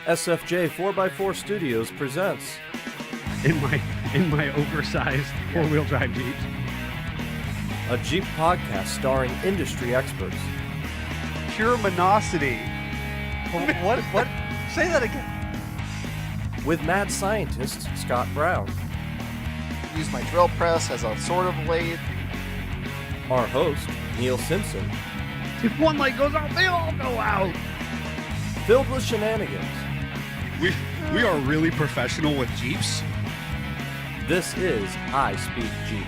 SFJ 4x4 Studios presents in my oversized four-wheel drive Jeep. a Jeep podcast starring industry experts. Pure monosity. What? Say that again. With mad scientist Scott Brown, Use my drill press as a sort of lathe. our host Neil Simpson, If one light goes out, they all go out. filled with shenanigans. We are really professional with Jeeps. This is I Speak Jeep.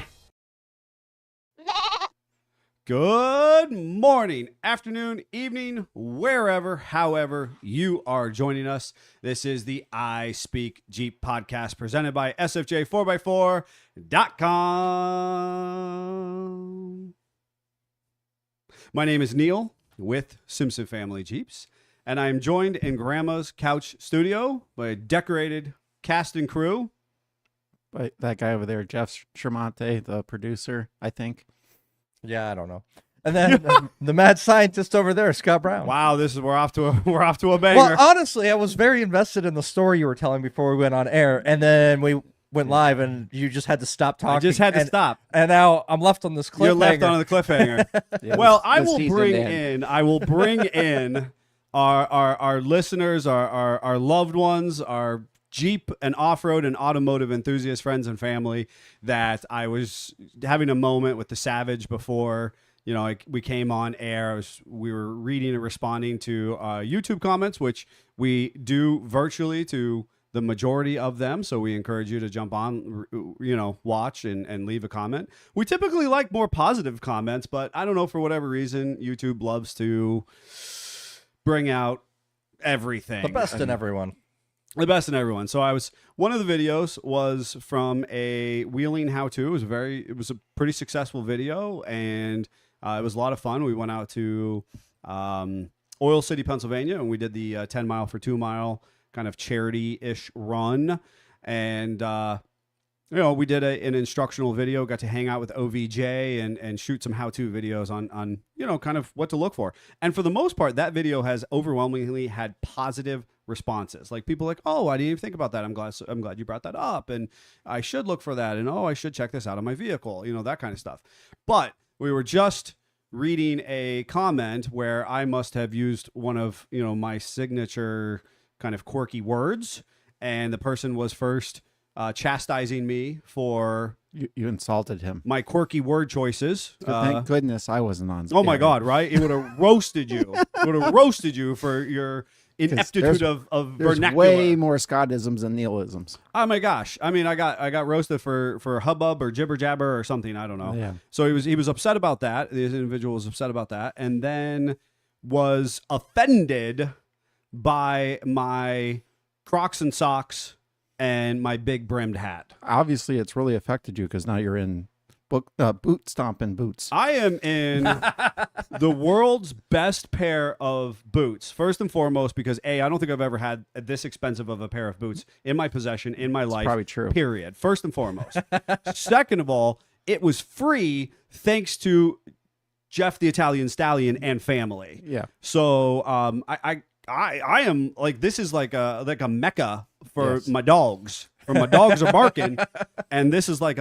Good morning, afternoon, evening, wherever, however you are joining us. This is the I Speak Jeep podcast presented by SFJ4x4.com. My name is Neil with Simpson Family Jeeps, and I am joined in Grandma's couch studio by a decorated cast and crew. But that guy over there, Jeff Tremonte, the producer, I think. Yeah, I don't know. And then the mad scientist over there, Scott Brown. Wow, we're off to a banger. Well, honestly, I was very invested in the story you were telling before we went on air, and then we went live, and you just had to stop talking. I just had to and- stop. And now I'm left on this cliffhanger. You're left on the cliffhanger. Yeah, Well, this- I this will season bring end. in our listeners, our loved ones, our Jeep and off-road and automotive enthusiast friends and family that I was having a moment with the Savage before, we came on air. We were reading and responding to YouTube comments, which we do virtually to the majority of them. So we encourage you to jump on, watch and leave a comment. We typically like more positive comments, but I don't know, for whatever reason, YouTube loves to bring out everything. The best in everyone. The best in everyone. So one of the videos was from a wheeling how-to. It was a pretty successful video, and it was a lot of fun. We went out to Oil City, Pennsylvania, and we did the 10 mile for 2 mile kind of charity-ish run. And, we did an instructional video, got to hang out with OVJ and shoot some how-to videos on kind of what to look for. And for the most part, that video has overwhelmingly had positive responses. Like people like, oh, I didn't even think about that. I'm glad you brought that up, and I should look for that, and oh, I should check this out on my vehicle, that kind of stuff. But we were just reading a comment where I must have used one of my signature kind of quirky words, and the person was first chastising me for You insulted him. my quirky word choices. Thank goodness I wasn't on. Oh my camera. God! Right? It would have roasted you. It would have roasted you for your ineptitude of There's vernacular. way more Scottisms than Neil-isms. Oh my gosh! I mean, I got roasted for hubbub or jibber jabber or something. I don't know. Yeah. So he was upset about that. This individual was upset about that, and then was offended by my Crocs and socks and my big brimmed hat. Obviously, it's really affected you because now you're in boot stomping boots. I am in the world's best pair of boots. First and foremost, because I don't think I've ever had this expensive of a pair of boots in my possession in my life. probably true. Period. First and foremost. Second of all, it was free thanks to Jeff the Italian Stallion and family. Yeah. So I am like, this is like a mecca for Yes. my dogs. Or my dogs are barking, and this is like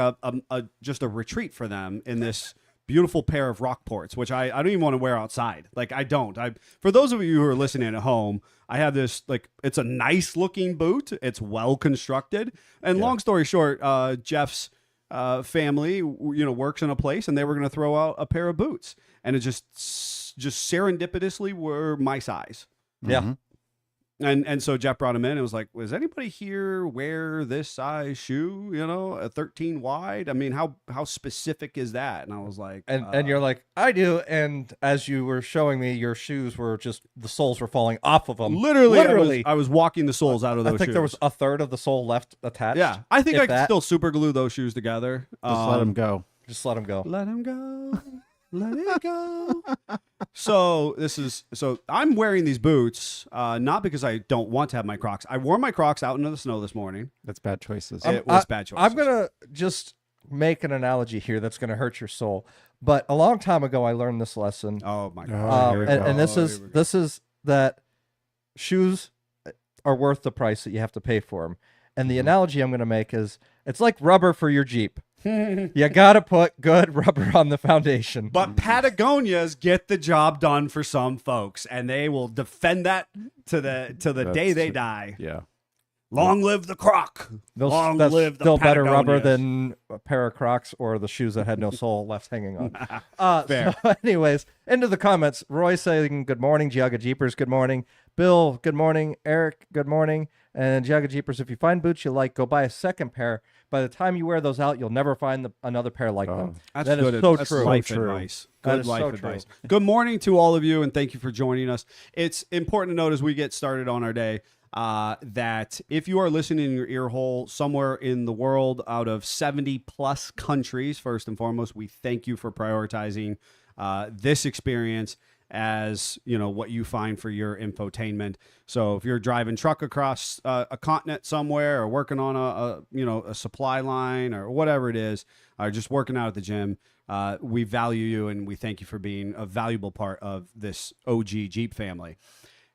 just a retreat for them in this beautiful pair of Rockports, which I don't even want to wear outside. Like I don't. For those of you who are listening at home, I have this, like, it's a nice looking boot. It's well constructed, and long story short, Jeff's family works in a place, and they were going to throw out a pair of boots, and it just serendipitously were my size. Yeah. Mhm. And so Jeff brought him in and was like, "Was anybody here wear this size shoe? A 13 wide? I mean, how specific is that?" And I was like, And you're like, I do. And as you were showing me, your shoes were just, the soles were falling off of them. literally, I was walking the soles out of those I think shoes. there was a third of the sole left attached. Yeah, I think if I could that. still super glue those shoes together. Just let him go. Just let them go. Let him go. Let it go. So I'm wearing these boots, not because I don't want to have my Crocs. I wore my Crocs out into the snow this morning. That's bad choices. It was bad choices. I'm going to just make an analogy here that's going to hurt your soul. But a long time ago, I learned this lesson. Oh my Oh, God. here we and go. and this Here is we go. this is that shoes are worth the price that you have to pay for them. And the analogy I'm going to make is it's like rubber for your Jeep. You got to put good rubber on the foundation. But Patagonias get the job done for some folks, and they will defend that to the day they die. Yeah. Long live the Croc. Long That's live the still better rubber Patagonias. than a pair of Crocs or the shoes that had no sole left hanging on. Fair. So anyways, into the comments. Roy saying, good morning. Giaga Jeepers, good morning. Bill, good morning. Eric, good morning. And Giaga Jeepers, if you find boots you like, go buy a second pair. By the time you wear those out, you'll never find another pair like them. That's That is good. so That's true. life So true. advice. That Good is life so advice. true. Good morning to all of you, and thank you for joining us. It's important to note as we get started on our day that if you are listening in your ear hole somewhere in the world out of 70 plus countries, first and foremost, we thank you for prioritizing this experience as what you find for your infotainment. So if you're driving truck across a continent somewhere, or working on a supply line or whatever it is, or just working out at the gym, we value you and we thank you for being a valuable part of this OG Jeep family.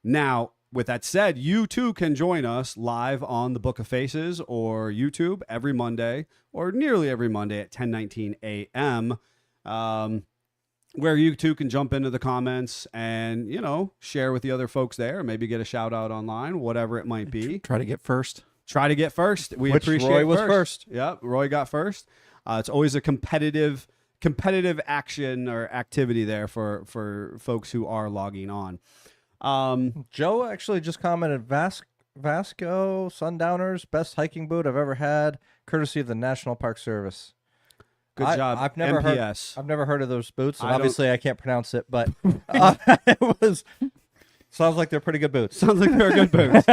Now, with that said, you too can join us live on the Book of Faces or YouTube every Monday, or nearly every Monday at 10:19 a.m. Where you too can jump into the comments and, share with the other folks there, maybe get a shout out online, whatever it might be. Try to get first. Try to get first. We Which appreciate Roy was first. first. Yep, Roy got first. It's always a competitive action or activity there for folks who are logging on. Joe actually just commented, Vasco Sundowners, best hiking boot I've ever had, courtesy of the National Park Service. Good job. I've never MPS. I've never heard of those boots. And I don't- obviously, I can't pronounce it, but it sounds like they're pretty good boots. Sounds like they're good boots.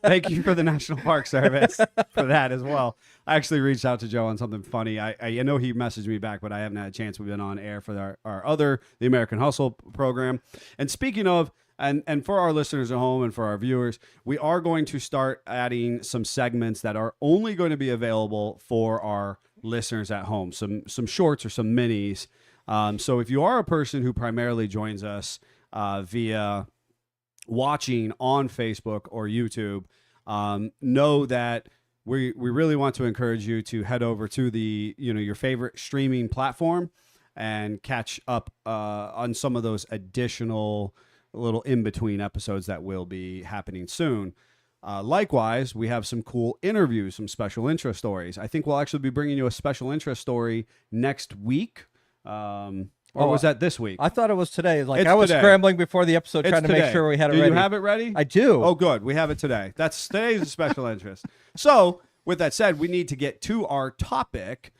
Thank you for the National Park Service for that as well. I actually reached out to Joe on something funny. I know he messaged me back, but I haven't had a chance. We've been on air for our other, the American Hustle program. And speaking of, and for our listeners at home and for our viewers, we are going to start adding some segments that are only going to be available for our listeners at home. Some shorts or some minis. So if you are a person who primarily joins us via watching on Facebook or YouTube, know that we really want to encourage you to head over to the your favorite streaming platform and catch up on some of those additional little in-between episodes that will be happening soon. Likewise, we have some cool interviews, some special interest stories. I think we'll actually be bringing you a special interest story next week. Or was that this week? I thought it was today. It's I was today. scrambling before the episode, It's trying to today. make sure we had it Do ready. you have it ready? I do. Oh, good. We have it today. Today's a special interest. So, with that said, we need to get to our topic,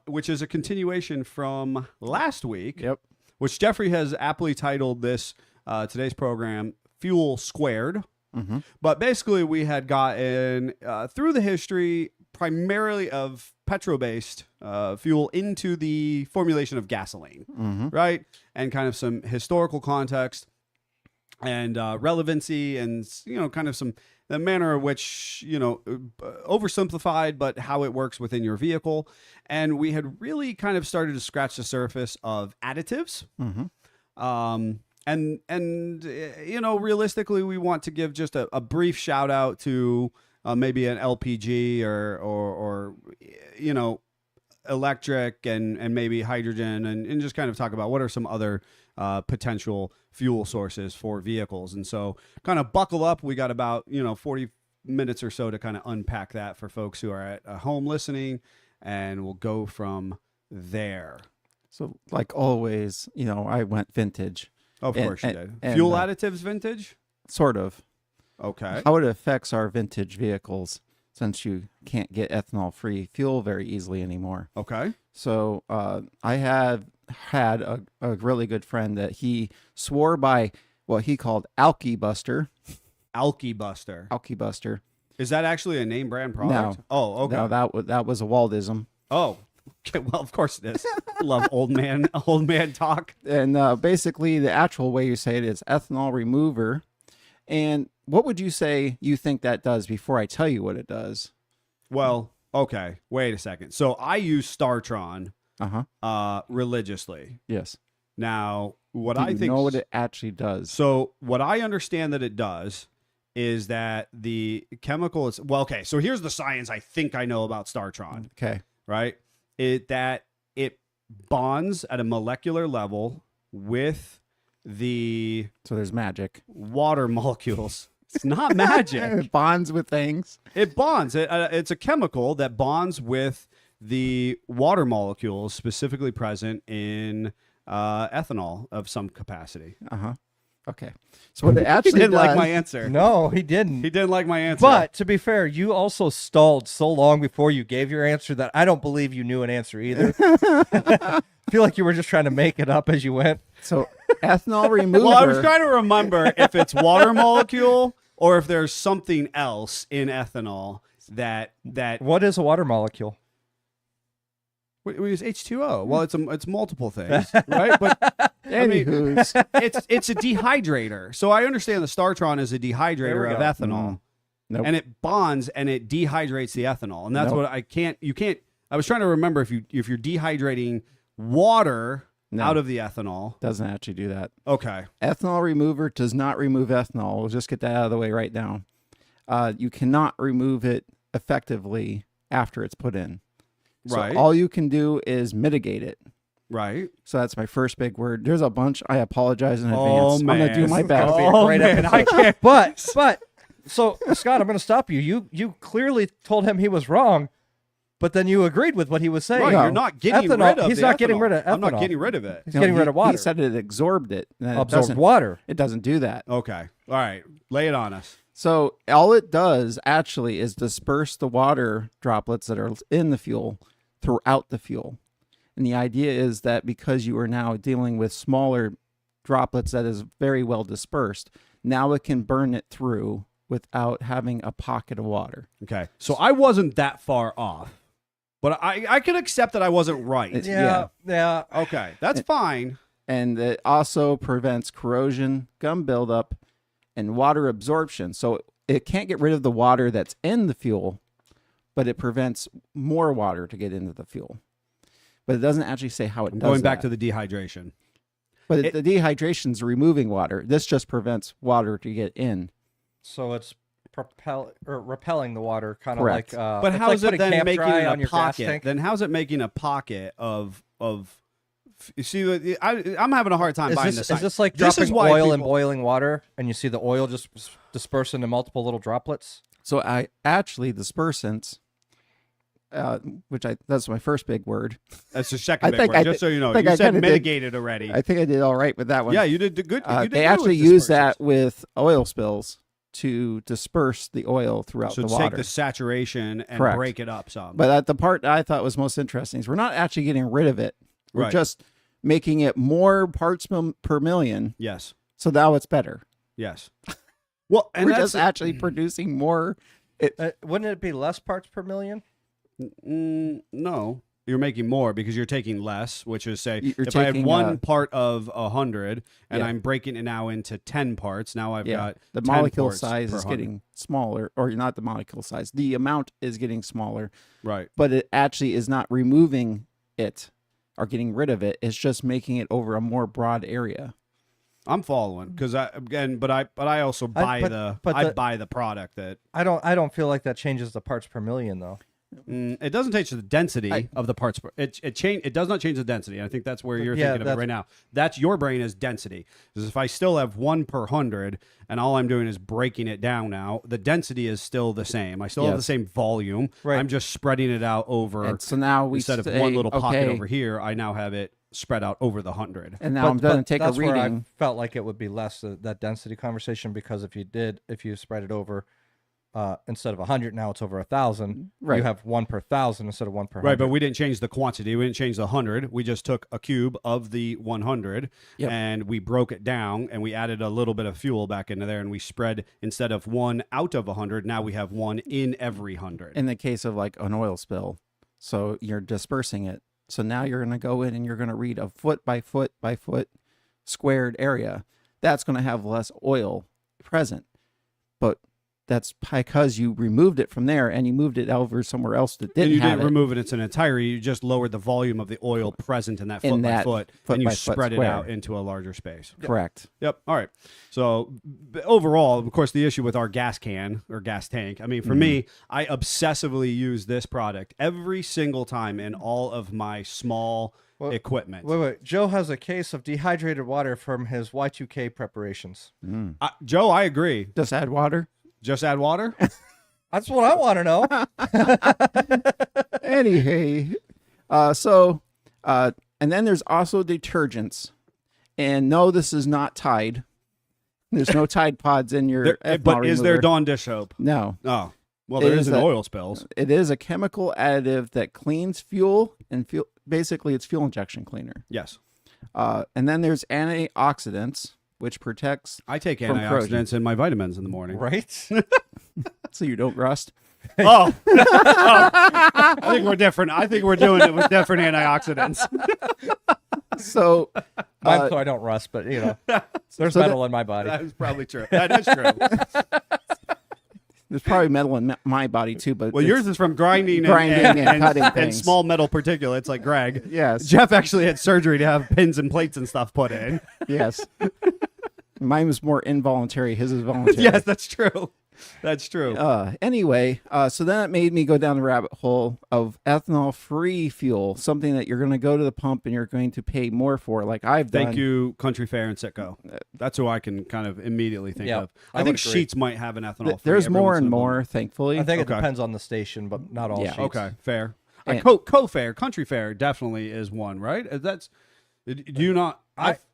which is a continuation from last week. Yep. Which Jeffrey has aptly titled this today's program "Fuel Squared." Mm-hmm. But basically, we had gotten through the history primarily of petrol-based fuel into the formulation of gasoline, right? And kind of some historical context and relevancy, and kind of the manner in which oversimplified, but how it works within your vehicle. And we had really kind of started to scratch the surface of additives. And realistically, we want to give just a brief shout out to maybe an LPG or electric and maybe hydrogen, and just kind of talk about what are some other potential fuel sources for vehicles. And so kind of buckle up. We got about 40 minutes or so to kind of unpack that for folks who are at home listening, and we'll go from there. So, like always, I went vintage. Of And- course you and- did. and, Fuel additives vintage? Sort of. Okay. How it affects our vintage vehicles, since you can't get ethanol-free fuel very easily anymore. Okay. So I have had a really good friend that he swore by what he called Alky Buster. Alky Buster. Alky Buster. Is that actually a name brand product? No. Oh, okay. No, that was a Waldism. Oh. Okay, well, of course it is. Love old man talk. And basically, the actual way you say it is ethanol remover. And what would you say you think that does before I tell you what it does? Well, okay. Wait a second. So I use StarTron Uh-huh. religiously. Yes. Now, what Do I you think know what it actually does? So what I understand that it does is that the chemical is well. Okay, so here's the science I think I know about StarTron. Okay. Right? It bonds at a molecular level with the So there's magic. water molecules. It's not magic. It bonds with things. It bonds. It's a chemical that bonds with the water molecules specifically present in ethanol of some capacity. Okay. So what it He actually didn't like does- my answer. No, he didn't. He didn't like my answer. But to be fair, you also stalled so long before you gave your answer that I don't believe you knew an answer either. I feel like you were just trying to make it up as you went. So ethanol remover. well, I was trying to remember if it's water molecule or if there's something else in ethanol that What is a water molecule? we use H2O. Well, it's multiple things, right? But I mean, Anywho's. it's a dehydrator. So I understand the StarTron is a dehydrator we of go. ethanol. Nope. And it bonds and it dehydrates the ethanol. And that's Nope. what you can't I was trying to remember if you're dehydrating water No. out of the ethanol. Doesn't actually do that. Okay. Ethanol remover does not remove ethanol. We'll just get that out of the way right now. You cannot remove it effectively after it's put in. So Right. all you can do is mitigate it. Right. So that's my first big word. There's a bunch. I apologize in Oh, advance. I'm gonna do man. my This is gonna best. be a Oh, great man, episode. I can't. But so Scott, I'm going to stop you. You clearly told him he was wrong, but then you agreed with what he was saying. Right. No. You're not getting Ethanol- rid of he's the not getting ethanol. rid of I'm not ethanol. getting rid of it. He's getting rid of water. He said it absorbed it. And it Absorbed doesn't- water. It doesn't do that. Okay. All right. Lay it on us. So all it does actually is disperse the water droplets that are in the fuel throughout the fuel. And the idea is that because you are now dealing with smaller droplets that is very well dispersed, now it can burn it through without having a pocket of water. Okay. So I wasn't that far off. But I can accept that I wasn't right. It's- Yeah. Okay. That's fine. And it also prevents corrosion, gum buildup, and water absorption. So it can't get rid of the water that's in the fuel, but it prevents more water to get into the fuel. But it doesn't actually say how it I'm does going back that. to the dehydration. But the dehydration is removing water. This just prevents water to get in. So it's repelling the water, kind of Correct. like. But it's how like is it putting then camp making dry it on a your gas pocket? tank? Then how's it making a pocket of? You see, I'm having a hard time buying Is this. this like This is dropping why oil in people- boiling water, and you see the oil just disperse into multiple little droplets? So I actually dispersants, that's my first big word. That's the second I think big word. I Just so you know, think you I said kinda did. mitigated already. I think I did all right with that one. Yeah, you did good. You did They good actually with use that dispersants. with oil spills to disperse the oil throughout So the to water. take the saturation and Correct. break it up some. But the part I thought was most interesting is we're not actually getting rid of it. We're Right. just making it more parts per million. Yes. So now it's better. Yes. Well, and We're that's just actually producing more. Wouldn't it be less parts per million? no. You're making more because you're taking less, which is say You're if I have taking, one part of 100 and yeah. I'm breaking it now into 10 parts, now I've got The 10 molecule parts size per is 100. getting smaller, or not the molecule size. The amount is getting smaller, right. but it actually is not removing it or getting rid of it. It's just making it over a more broad area. I'm following because but I also buy but buy the product that I don't feel like that changes the parts per million though. it doesn't change the density of the parts. It does not change the density. And I think that's where you're Yeah, thinking of it that's- right now. That's your brain is density. Because if I still have 1 per 100 and all I'm doing is breaking it down now, the density is still the same. I still have the Yes. same volume. Right. I'm just spreading it out over. And so now we instead of say, one little pocket okay, over here, I now have it spread out over the 100. and now I'm going to take a that's where I reading. felt like it would be less that density conversation, because if you spread it over instead of 100, now it's over 1,000. Right. You have 1 per 1,000 instead of 1 per 100. Right, but we didn't change the quantity. We didn't change the 100. We just took a cube of the 100 Yep. and we broke it down and we added a little bit of fuel back into there and we spread, instead of 1 out of 100, now we have 1 in every 100. In the case of like an oil spill, so you're dispersing it. So now you're going to go in and you're going to read a foot by foot by foot squared area. That's going to have less oil present, but that's because you removed it from there and you moved it over somewhere else that And didn't you have didn't it. remove it in its entirety. You just lowered the volume of the oil present in that foot In by that foot, foot and you by foot spread it square. out into a larger space. Correct. Yep. All right. So overall, of course, the issue with our gas can or gas tank, I mean, for me, I obsessively use this product every single time in all of my small equipment. Wait. Joe has a case of dehydrated water from his Y2K preparations. Joe, I agree. Just add water. Just add water. That's what I want to know. Anyway, and then there's also detergents. And no, this is not Tide. There's no Tide Pods in your ethanol But is there remover. Dawn dish soap? No. Oh, well, It there is isn't a- oil spills. It is a chemical additive that cleans fuel and fuel. Basically, it's fuel injection cleaner. Yes. And then there's antioxidants, which protects I take From corrosion. antioxidants in my vitamins in the morning. Right? so you don't rust. Oh. I think we're different. I think we're doing it with different antioxidants. So Mine, so I don't rust, but there's So metal in my body. That is probably true. That is true. there's probably metal in my body too. But Well, it's- yours is from grinding and cutting and things. small metal particulates like Greg. Yes. Jeff actually had surgery to have pins and plates and stuff put in. Yes. Mine was more involuntary. His is voluntary. Yes, that's true. That's true. Anyway, so then it made me go down the rabbit hole of ethanol-free fuel, something that you're going to go to the pump and you're going to pay more for, like I've done. Thank you, Country Fair and Sitco. That's who I can kind of immediately think Yeah, of. I I think would agree. Sheets might have an ethanol. There's more and more, thankfully. I think it Okay. depends on the station, but not all Yeah. sheets. Okay, fair. And- Co-Fair, Country Fair definitely is one, right? That's. Do you not?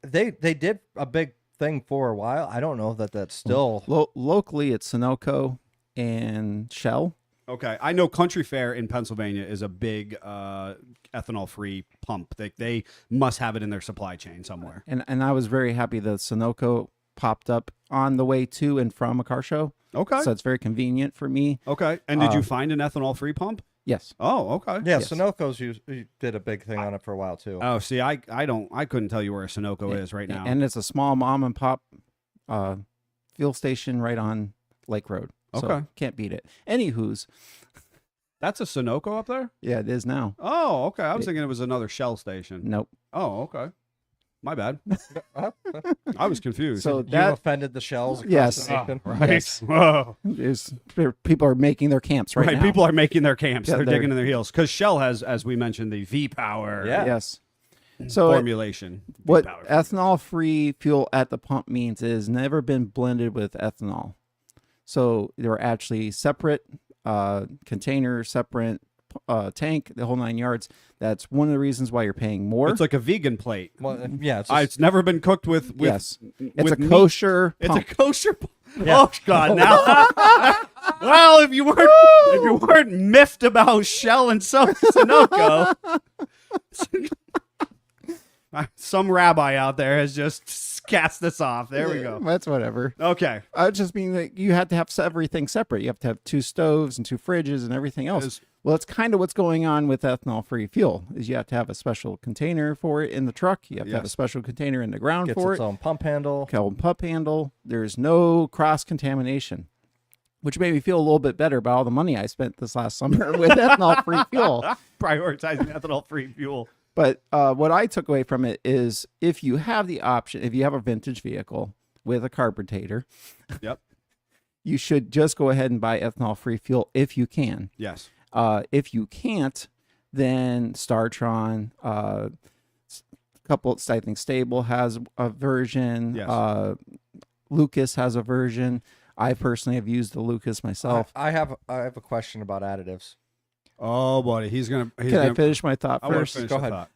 They did a big thing for a while. I don't know that that's still. Locally, it's Sunoco and Shell. Okay, I know Country Fair in Pennsylvania is a big ethanol-free pump. They must have it in their supply chain somewhere. And I was very happy that Sunoco popped up on the way to and from a car show. Okay. So it's very convenient for me. Okay. And did you find an ethanol-free pump? Yes. Oh, okay. Yeah, Yes. Sunoco's you did a big thing on it for a while too. Oh, see, I couldn't tell you where a Sunoco is right now. And it's a small mom and pop fuel station right on Lake Road. So Okay. can't beat it. Anywho's, That's a Sunoco up there? yeah, it is now. Oh, okay. I was thinking it was another Shell station. Nope. Oh, okay. My bad. I was confused. So you that offended the shells. Across Yes. the nation? right. yes. Whoa. People are making their camps right, now. People are making their camps. Yeah, they're they're- digging in their heels because Shell has, as we mentioned, the V Power Yeah. Yes. So formulation. what V-Power. ethanol-free fuel at the pump means is never been blended with ethanol. So they're actually separate container, separate tank, the whole 9 yards. That's one of the reasons why you're paying more. It's like a vegan plate. Well, yeah, it's It's never been cooked with yes, it's with a meat. kosher It's pump. a kosher. Yeah. Oh God! Now, well, if you weren't miffed about Shell and Sunoco, some rabbi out there has just cast this off. There we go. That's whatever. Okay. I just mean that you have to have everything separate. You have to have 2 stoves and 2 fridges and everything else. Is- Well, it's kind of what's going on with ethanol-free fuel. Is you have to have a special container for it in the truck. You have to have a Yes. special container in the ground gets for its it. own pump handle. Kelvin pump handle. There's no cross contamination, which made me feel a little bit better about all the money I spent this last summer with ethanol-free fuel. Prioritizing ethanol-free fuel. But what I took away from it is if you have the option, if you have a vintage vehicle with a carburetor, Yep. you should just go ahead and buy ethanol-free fuel if you can. Yes. If you can't, then StarTron, I think Stable has a version. Yes. Lucas has a version. I personally have used the Lucas myself. I have a question about additives. Oh, buddy, he's gonna. Can I finish my thought I want to first? finish Go the ahead.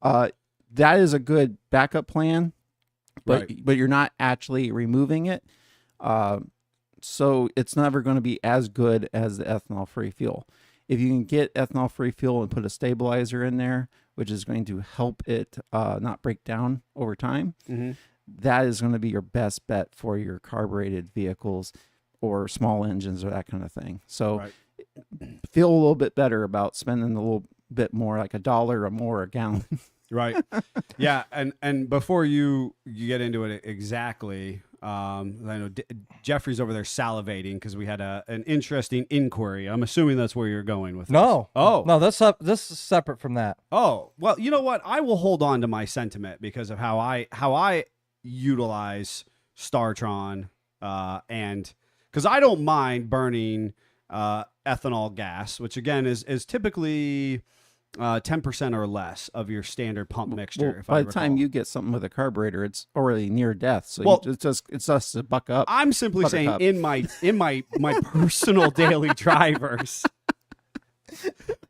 thought. That is a good backup plan, but Right. but you're not actually removing it. So it's never going to be as good as the ethanol-free fuel. If you can get ethanol-free fuel and put a stabilizer in there, which is going to help it not break down over time, Mhm. that is going to be your best bet for your carbureted vehicles or small engines or that kind of thing. So Right. feel a little bit better about spending a little bit more, like $1 or more a gallon. Right. Yeah, and before you get into it exactly, I know Jeffrey's over there salivating because we had an interesting inquiry. I'm assuming that's where you're going with this. No. Oh. No, this is separate from that. Oh, well, you know what? I will hold on to my sentiment because of how I utilize StarTron, and because I don't mind burning ethanol gas, which again is typically 10% or less of your standard pump mixture. Well, if by I the time recall. you get something with a carburetor, it's already near death. So Well, it's just to buck up. I'm simply saying Buttercup. in my personal daily drivers.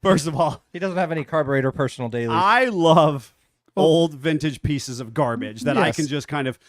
First of all, He doesn't have any carburetor personal dailies. I love old vintage pieces of garbage that I Yes. can just kind of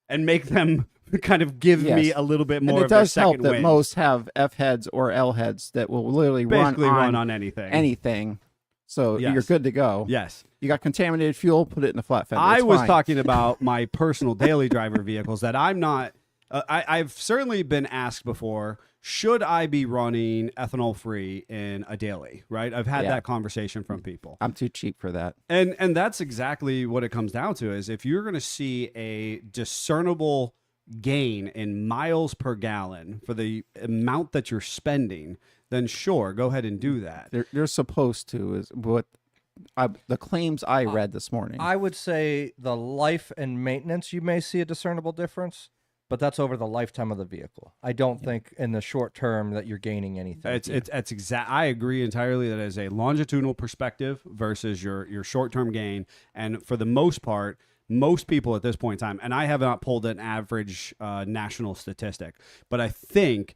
and make them kind of give me Yes. a little bit And more it of their does help second that wind. most have F heads or L heads that will literally Basically run on anything. anything. So Yes. you're good to go. Yes. You got contaminated fuel, put it in the flat fender. I It's was fine. talking about my personal daily driver vehicles that I'm not. I've certainly been asked before, should I be running ethanol free in a daily? Right? I've had Yeah. that conversation from people, I'm too cheap for that. and that's exactly what it comes down to. Is if you're going to see a discernible gain in miles per gallon for the amount that you're spending, then sure, go ahead and do that. They're supposed to is what the claims I read this morning. I would say the life and maintenance, you may see a discernible difference, but that's over the lifetime of the vehicle. I don't think in the short term that you're gaining anything. It's exact. I agree entirely that is a longitudinal perspective versus your short term gain, and for the most part, most people at this point in time, and I have not pulled an average national statistic, but I think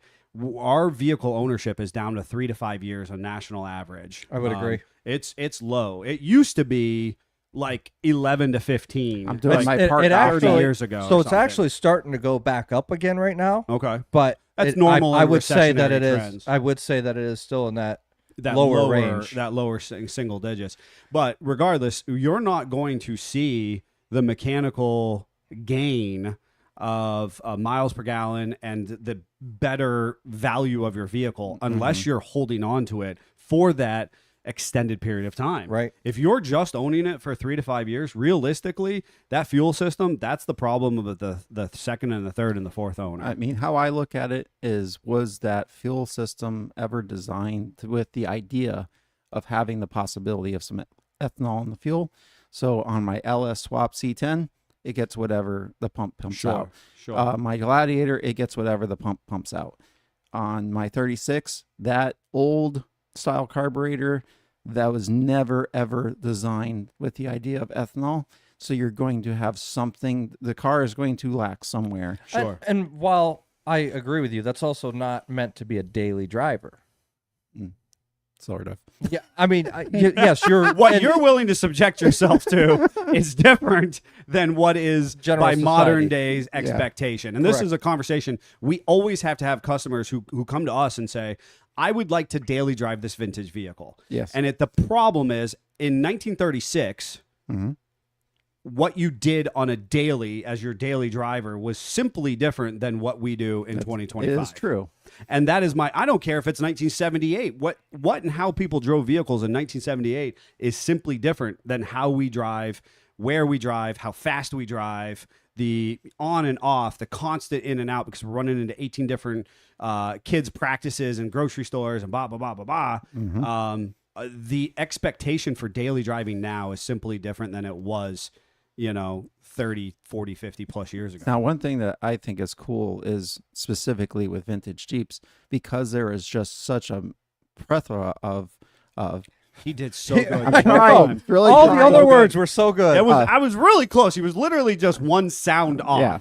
our vehicle ownership is down to 3 to 5 years on national average. I would agree. It's low. It used to be like 11 to 15. I'm doing like my part 30 actually- years ago. So or it's something. actually starting to go back up again right now. okay. But That's normal I in would say that recessionary it is. trends. I would say that it is still in that That lower range. that lower single digits. But regardless, you're not going to see the mechanical gain of miles per gallon and the better value of your vehicle unless you're holding on to it for that extended period of time. Right. If you're just owning it for 3 to 5 years, realistically, that fuel system, that's the problem of the second and the third and the fourth owner. I mean, how I look at it is, was that fuel system ever designed with the idea of having the possibility of some ethanol in the fuel? So on my LS Swap C10, it gets whatever the pump pumps out. Sure. My Gladiator, it gets whatever the pump pumps out. On my 36, that old style carburetor, that was never ever designed with the idea of ethanol. So you're going to have something, the car is going to lack somewhere. Sure. And while I agree with you, that's also not meant to be a daily driver. Sort of. Yeah, I mean, yes, you're What and- you're willing to subject yourself to is different than what is General by modern society. days expectation. And this Correct. is a conversation we always have to have customers who come to us and say, I would like to daily drive this vintage vehicle. Yes. And the problem is in 1936, what you did on a daily as your daily driver was simply different than what we do in 2025. It is true. And that is I don't care if it's 1978. What and how people drove vehicles in 1978 is simply different than how we drive, where we drive, how fast we drive, the on and off, the constant in and out, because we're running into 18 different kids' practices and grocery stores and blah, blah, blah, blah, blah. The expectation for daily driving now is simply different than it was, 30, 40, 50 plus years ago. Now, one thing that I think is cool is specifically with vintage Jeeps, because there is just such a plethora of He did so good. I know. Time. Really all the trying. other words were so good. It was, I was really close. He was literally just one sound off. Yeah.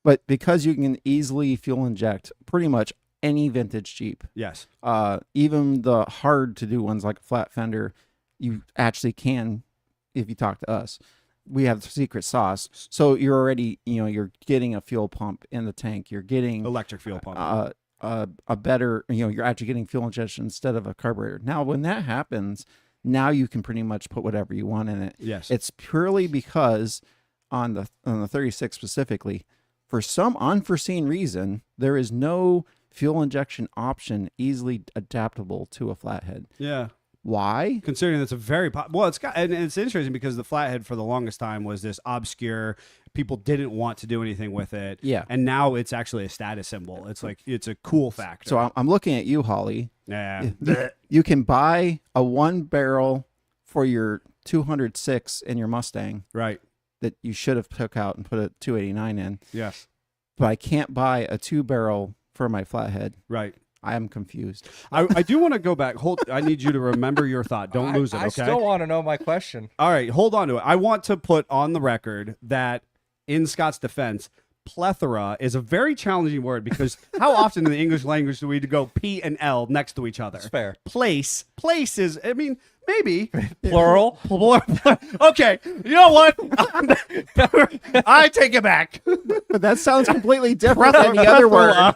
But because you can easily fuel inject pretty much any vintage Jeep, Yes. even the hard to do ones like a flat fender, you actually can if you talk to us. We have the secret sauce. So you're already, you're getting a fuel pump in the tank. You're getting Electric fuel pump. a better, you're actually getting fuel injection instead of a carburetor. Now, when that happens, now you can pretty much put whatever you want in it. Yes. It's purely because on the 36 specifically, for some unforeseen reason, there is no fuel injection option easily adaptable to a flathead. Yeah. Why? Considering it's a very well, and it's interesting because the flathead for the longest time was this obscure. People didn't want to do anything with it. Yeah. And now it's actually a status symbol. It's like it's a cool factor. So I'm looking at you, Holly. yeah. You can buy a 1 barrel for your 206 in your Mustang Right. that you should have took out and put a 289 in, Yes. but I can't buy a 2 barrel for my flathead. Right. I am confused. I do want to go back. I need you to remember your thought. Don't lose it, okay? I still want to know my question. All right, hold on to it. I want to put on the record that in Scott's defense, plethora is a very challenging word because how often in the English language do we go P and L next to each other? It's fair. Place is, I mean, maybe. Plural. Okay, you know what? I take it back. But that sounds completely different than the other word.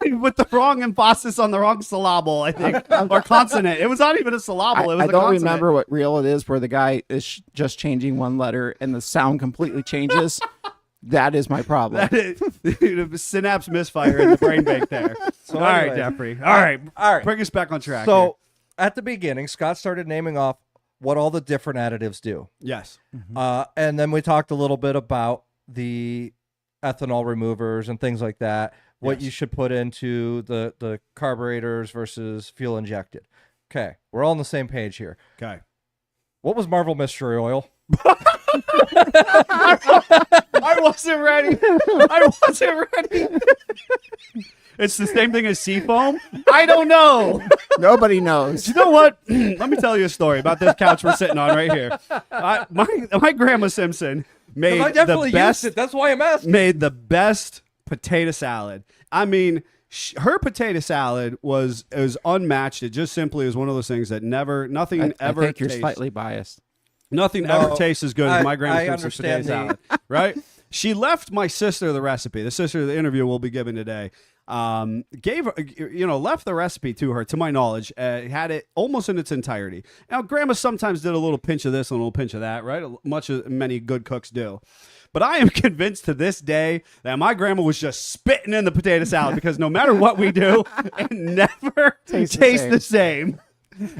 With the wrong emphasis on the wrong syllable, I think, or consonant. It was not even a syllable. It was I a don't consonant. remember what reel it is where the guy is just changing one letter and the sound completely changes. That is my problem. Synapse misfire in the brain bank there. So all right, anyway. Jeffrey. All right. All right. Bring us back on track. So at the beginning, Scott started naming off what all the different additives do. here. Yes. And then we talked a little bit about the ethanol removers and things like that, what Yes. you should put into the carburetors versus fuel injected. Okay, we're all on the same page here. Okay. What was Marvel Mystery Oil? I wasn't ready. I wasn't ready. It's the same thing as seafoam? I don't know. Nobody knows. You know what? Let me tell you a story about this couch we're sitting on right here. My grandma Simpson made I definitely the best. used it. That's why I'm asking. Made the best potato salad. I mean, her potato salad was unmatched. It just simply is one of those things that nothing I ever think you're tastes. slightly biased. Nothing No, ever tastes as good as my I grandma's Simpson potato understand salad, right? She left my sister the recipe. The sister the interview we'll be giving today. Gave her, left the recipe to her, to my knowledge, had it almost in its entirety. Now, grandma sometimes did a little pinch of this and a little pinch of that, right? Much as many good cooks do. But I am convinced to this day that my grandma was just spitting in the potato salad because no matter what we do, it never tastes the same.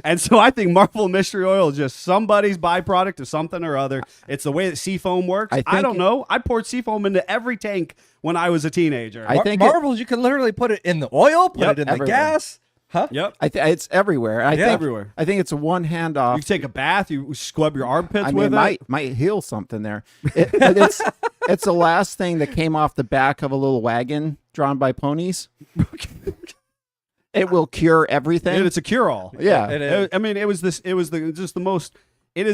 And so I think Marvel Mystery Oil is just somebody's byproduct of something or other. It's the way that seafoam works. I don't know. I poured seafoam into every tank when I was a teenager. I think Marvels, you can literally put it in the oil, put Yep, it in everywhere. the gas. Huh? Yep. it's everywhere. I think everywhere. I think it's a one hand off. You take a bath, you scrub your armpits I mean, with it might heal something there. But it's the last thing that came off the back of a little wagon drawn by ponies. It will cure everything. It's a cure-all. Yeah. It is. I mean, it is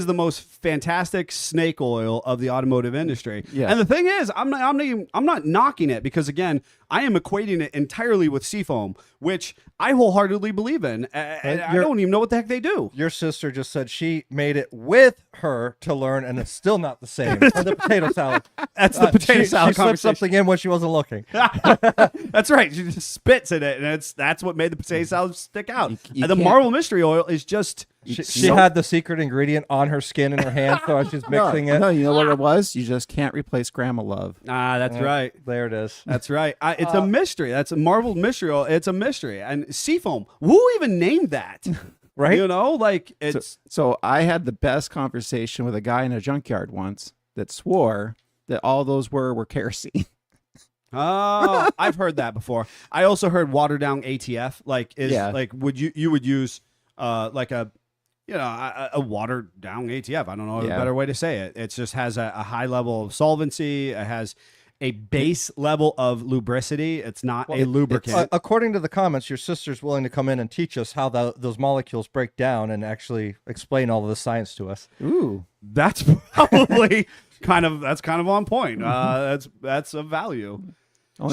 the most fantastic snake oil of the automotive industry. Yeah. And the thing is, I'm not knocking it because again, I am equating it entirely with seafoam, which I wholeheartedly believe in. And I don't even know what the heck they do. Your sister just said she made it with her to learn, and it's still not the same. Or the potato salad. That's the potato she salad slipped conversation. something in when she wasn't looking. That's right. She just spits in it, and that's what made the potato salad stick out. You And the can't- Marvel Mystery Oil is just She had the secret ingredient on her skin in her hand, so as she's mixing it. No, you know what it was? You just can't replace grandma love. that's right. There it is. That's right. It's a mystery. That's a Marvel Mystery Oil. It's a mystery. And seafoam. Who even named that? Right? You know, like it's So I had the best conversation with a guy in a junkyard once that swore that all those were kerosene. oh, I've heard that before. I also heard watered down ATF. Like would you would use like a watered down ATF. I don't know a Yeah. better way to say it. It just has a high level of solvency. It has a base level of lubricity. It's not a lubricant. According to the comments, your sister's willing to come in and teach us how those molecules break down and actually explain all of the science to us. Ooh. That's probably kind of on point. That's of value.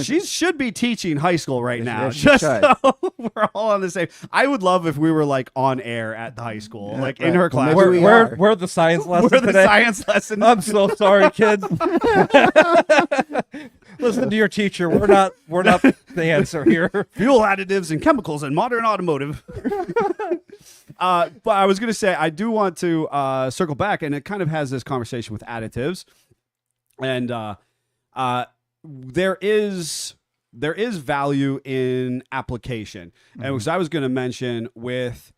She should be teaching high school right now. yeah, she Just should. so we're all on the same. I would love if we were like on air at the high school, like in right. her Well, class. maybe we are. We're the science lesson We're the today. science lesson. I'm so sorry, kids. Listen to your teacher. We're not the answer here. Fuel additives and chemicals in modern automotive. But I was going to say, I do want to circle back, and it kind of has this conversation with additives. And there is there is value in application. And because I was going to mention with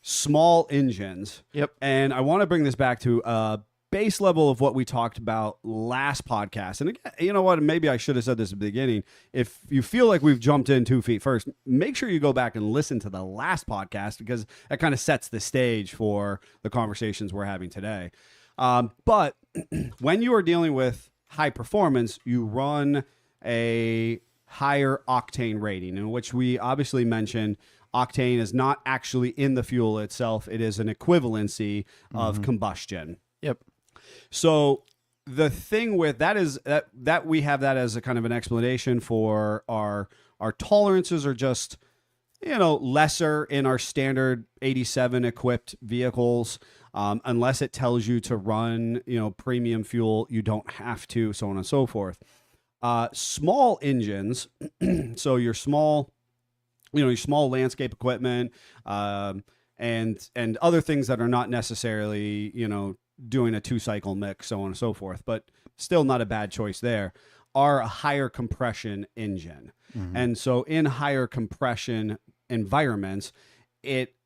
small engines. Yep. And I want to bring this back to base level of what we talked about last podcast. And again, you know what? Maybe I should have said this at the beginning. If you feel like we've jumped in 2 feet first, make sure you go back and listen to the last podcast, because that kind of sets the stage for the conversations we're having today. But when you are dealing with high performance, you run a higher octane rating, in which we obviously mentioned octane is not actually in the fuel itself. It is an equivalency of combustion. Yep. So the thing with that is that we have that as a kind of an explanation for our tolerances are just, you know, lesser in our standard 87 equipped vehicles. Unless it tells you to run, you know, premium fuel, you don't have to, so on and so forth. Small engines, so your small landscape equipment, and other things that are not necessarily, you know, doing a 2-cycle mix, so on and so forth, but still not a bad choice there, are a higher compression engine. And so in higher compression environments, it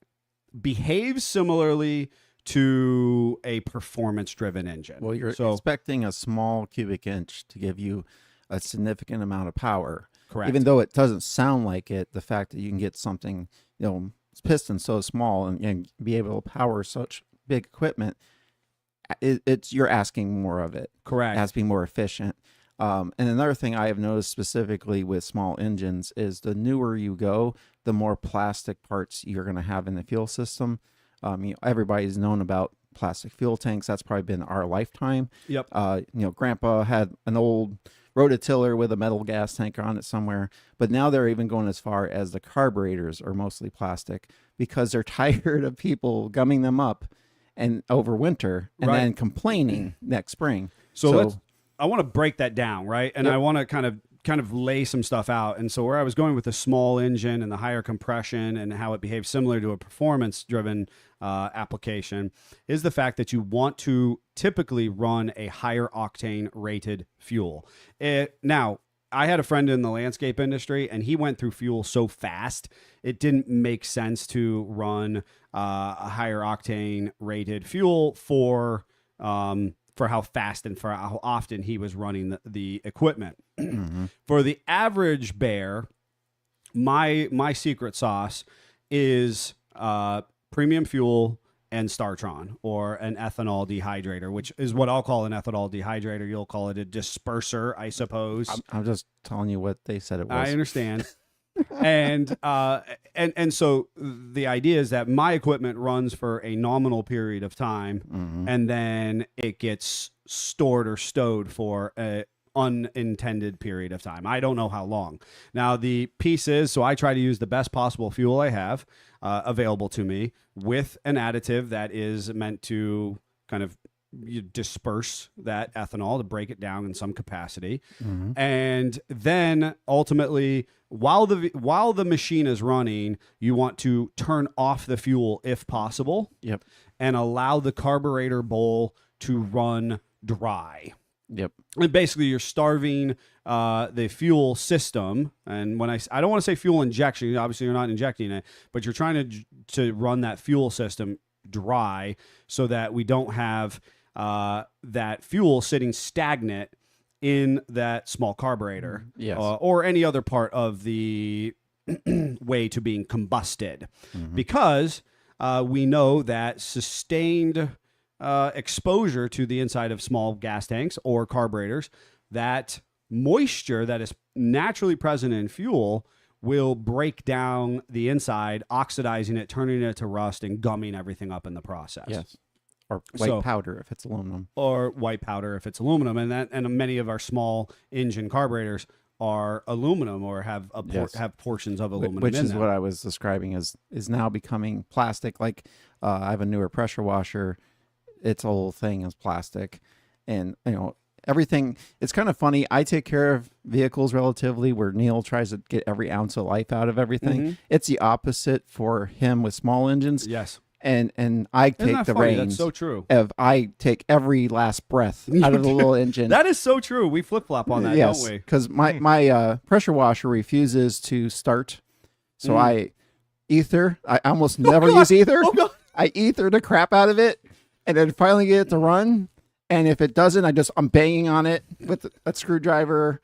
behaves similarly to a performance-driven engine. Well, you're so, expecting a small cubic inch to give you a significant amount of power. correct. Even though it doesn't sound like it, the fact that you can get something, you know, piston so small and be able to power such big equipment, it's you're asking more of it. Correct. It has to be more efficient. And another thing I have noticed specifically with small engines is the newer you go, the more plastic parts you're going to have in the fuel system. You know, everybody's known about plastic fuel tanks. That's probably been our lifetime. Yep. You know, Grandpa had an old rototiller with a metal gas tank on it somewhere, but now they're even going as far as the carburetors are mostly plastic because they're tired of people gumming them up and over winter and Right. then complaining next spring. So I want to break that down, right? And Yep. I want to kind of lay some stuff out. And so where I was going with the small engine and the higher compression and how it behaves similar to a performance-driven application is the fact that you want to typically run a higher octane rated fuel. Now, I had a friend in the landscape industry, and he went through fuel so fast, it didn't make sense to run a higher octane rated fuel for how fast and for how often he was running the equipment. For the average bear, my secret sauce is premium fuel and Startron, or an ethanol dehydrator, which is what I'll call an ethanol dehydrator. You'll call it a disperser, I suppose. I'm just telling you what they said it was. I understand. and so the idea is that my equipment runs for a nominal period of time, and then it gets stored or stowed for a unintended period of time. I don't know how long. Now the piece is, so I try to use the best possible fuel I have available to me with an additive that is meant to kind of disperse that ethanol to break it down in some capacity. And then ultimately, while the machine is running, you want to turn off the fuel if possible. Yep. And allow the carburetor bowl to run dry. Yep. And basically, you're starving the fuel system. And when I don't want to say fuel injection, obviously you're not injecting it, but you're trying to run that fuel system dry so that we don't have that fuel sitting stagnant in that small carburetor, Yes. or any other part of the way to being combusted, because we know that sustained exposure to the inside of small gas tanks or carburetors, that moisture that is naturally present in fuel will break down the inside, oxidizing it, turning it to rust, and gumming everything up in the process. Yes. Or white So- powder if it's aluminum. Or white powder if it's aluminum, and many of our small engine carburetors are aluminum or have Yes. have portions of aluminum Which in is them. what I was describing is now becoming plastic. Like I have a newer pressure washer. Its whole thing is plastic. And, you know, everything. It's kind of funny. I take care of vehicles relatively where Neil tries to get every ounce of life out of everything. It's the opposite for him with small engines. Yes. and I Isn't take that the funny? reins. That's so true. Of I take every last breath out of the little engine. That is so true. We flip flop on that, yes, don't we? because my pressure washer refuses to start, so I ether. I almost never use ether. Oh, God. I ether the crap out of it, and then finally get it to run. And if it doesn't, I'm banging on it with a screwdriver.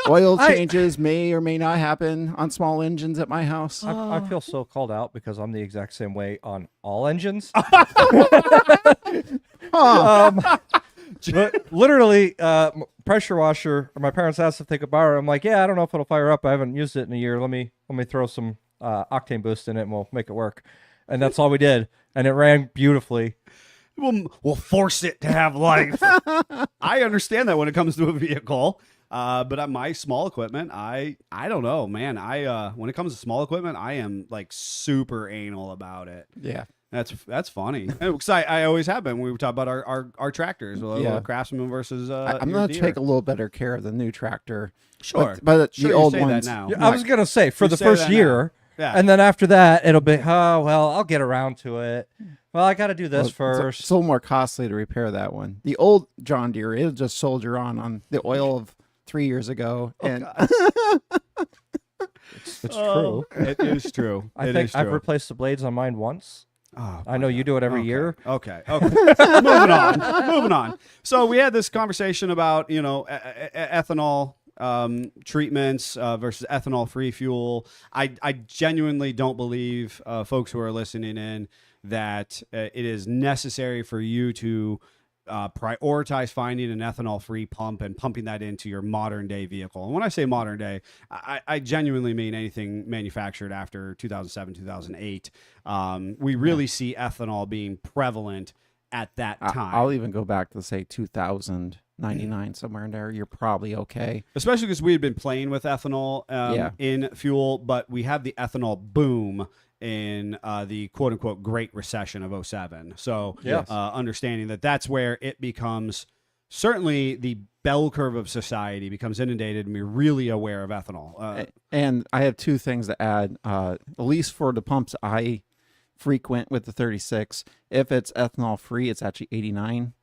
Oil changes may or may not happen on small engines at my house. I feel so called out because I'm the exact same way on all engines. But literally, pressure washer. My parents asked if they could borrow it. I'm like, yeah, I don't know if it'll fire up. I haven't used it in a year. Let me throw some octane boost in it, and we'll make it work. And that's all we did, and it ran beautifully. We'll force it to have life. I understand that when it comes to a vehicle. But on my small equipment, I don't know, man. When it comes to small equipment, I am like super anal about it. Yeah. That's funny. Because I always have been when we talk about our tractors, Yeah. Craftsman versus. I'm going to take a little better care of the new tractor. Sure, But sure, the you old say ones. that now. I was gonna say for You the say first that year, Yeah. and then after that, it'll be I'll get around to it. Well, I got to do this Well, first. It's a little more costly to repair that one. The old John Deere, it'll just soldier on the oil of 3 years ago. And It's true. It is true. I It think is I've true. replaced the blades on mine once. Oh, I know you do it every year. Okay. Moving on. So we had this conversation about, ethanol treatments versus ethanol-free fuel. I genuinely don't believe, folks who are listening in, that it is necessary for you to prioritize finding an ethanol-free pump and pumping that into your modern-day vehicle. And when I say modern-day, I genuinely mean anything manufactured after 2007, 2008. We really see ethanol being prevalent at that time. I'll even go back to say 2099, somewhere in there. You're probably okay. Especially because we had been playing with ethanol in fuel, but we had the ethanol boom in the quote-unquote Great Recession of 2007. So understanding that that's where it becomes, certainly the bell curve of society becomes inundated, and we're really aware of ethanol. And I have two things to add. At least for the pumps I frequent with the 36, if it's ethanol free, it's actually 89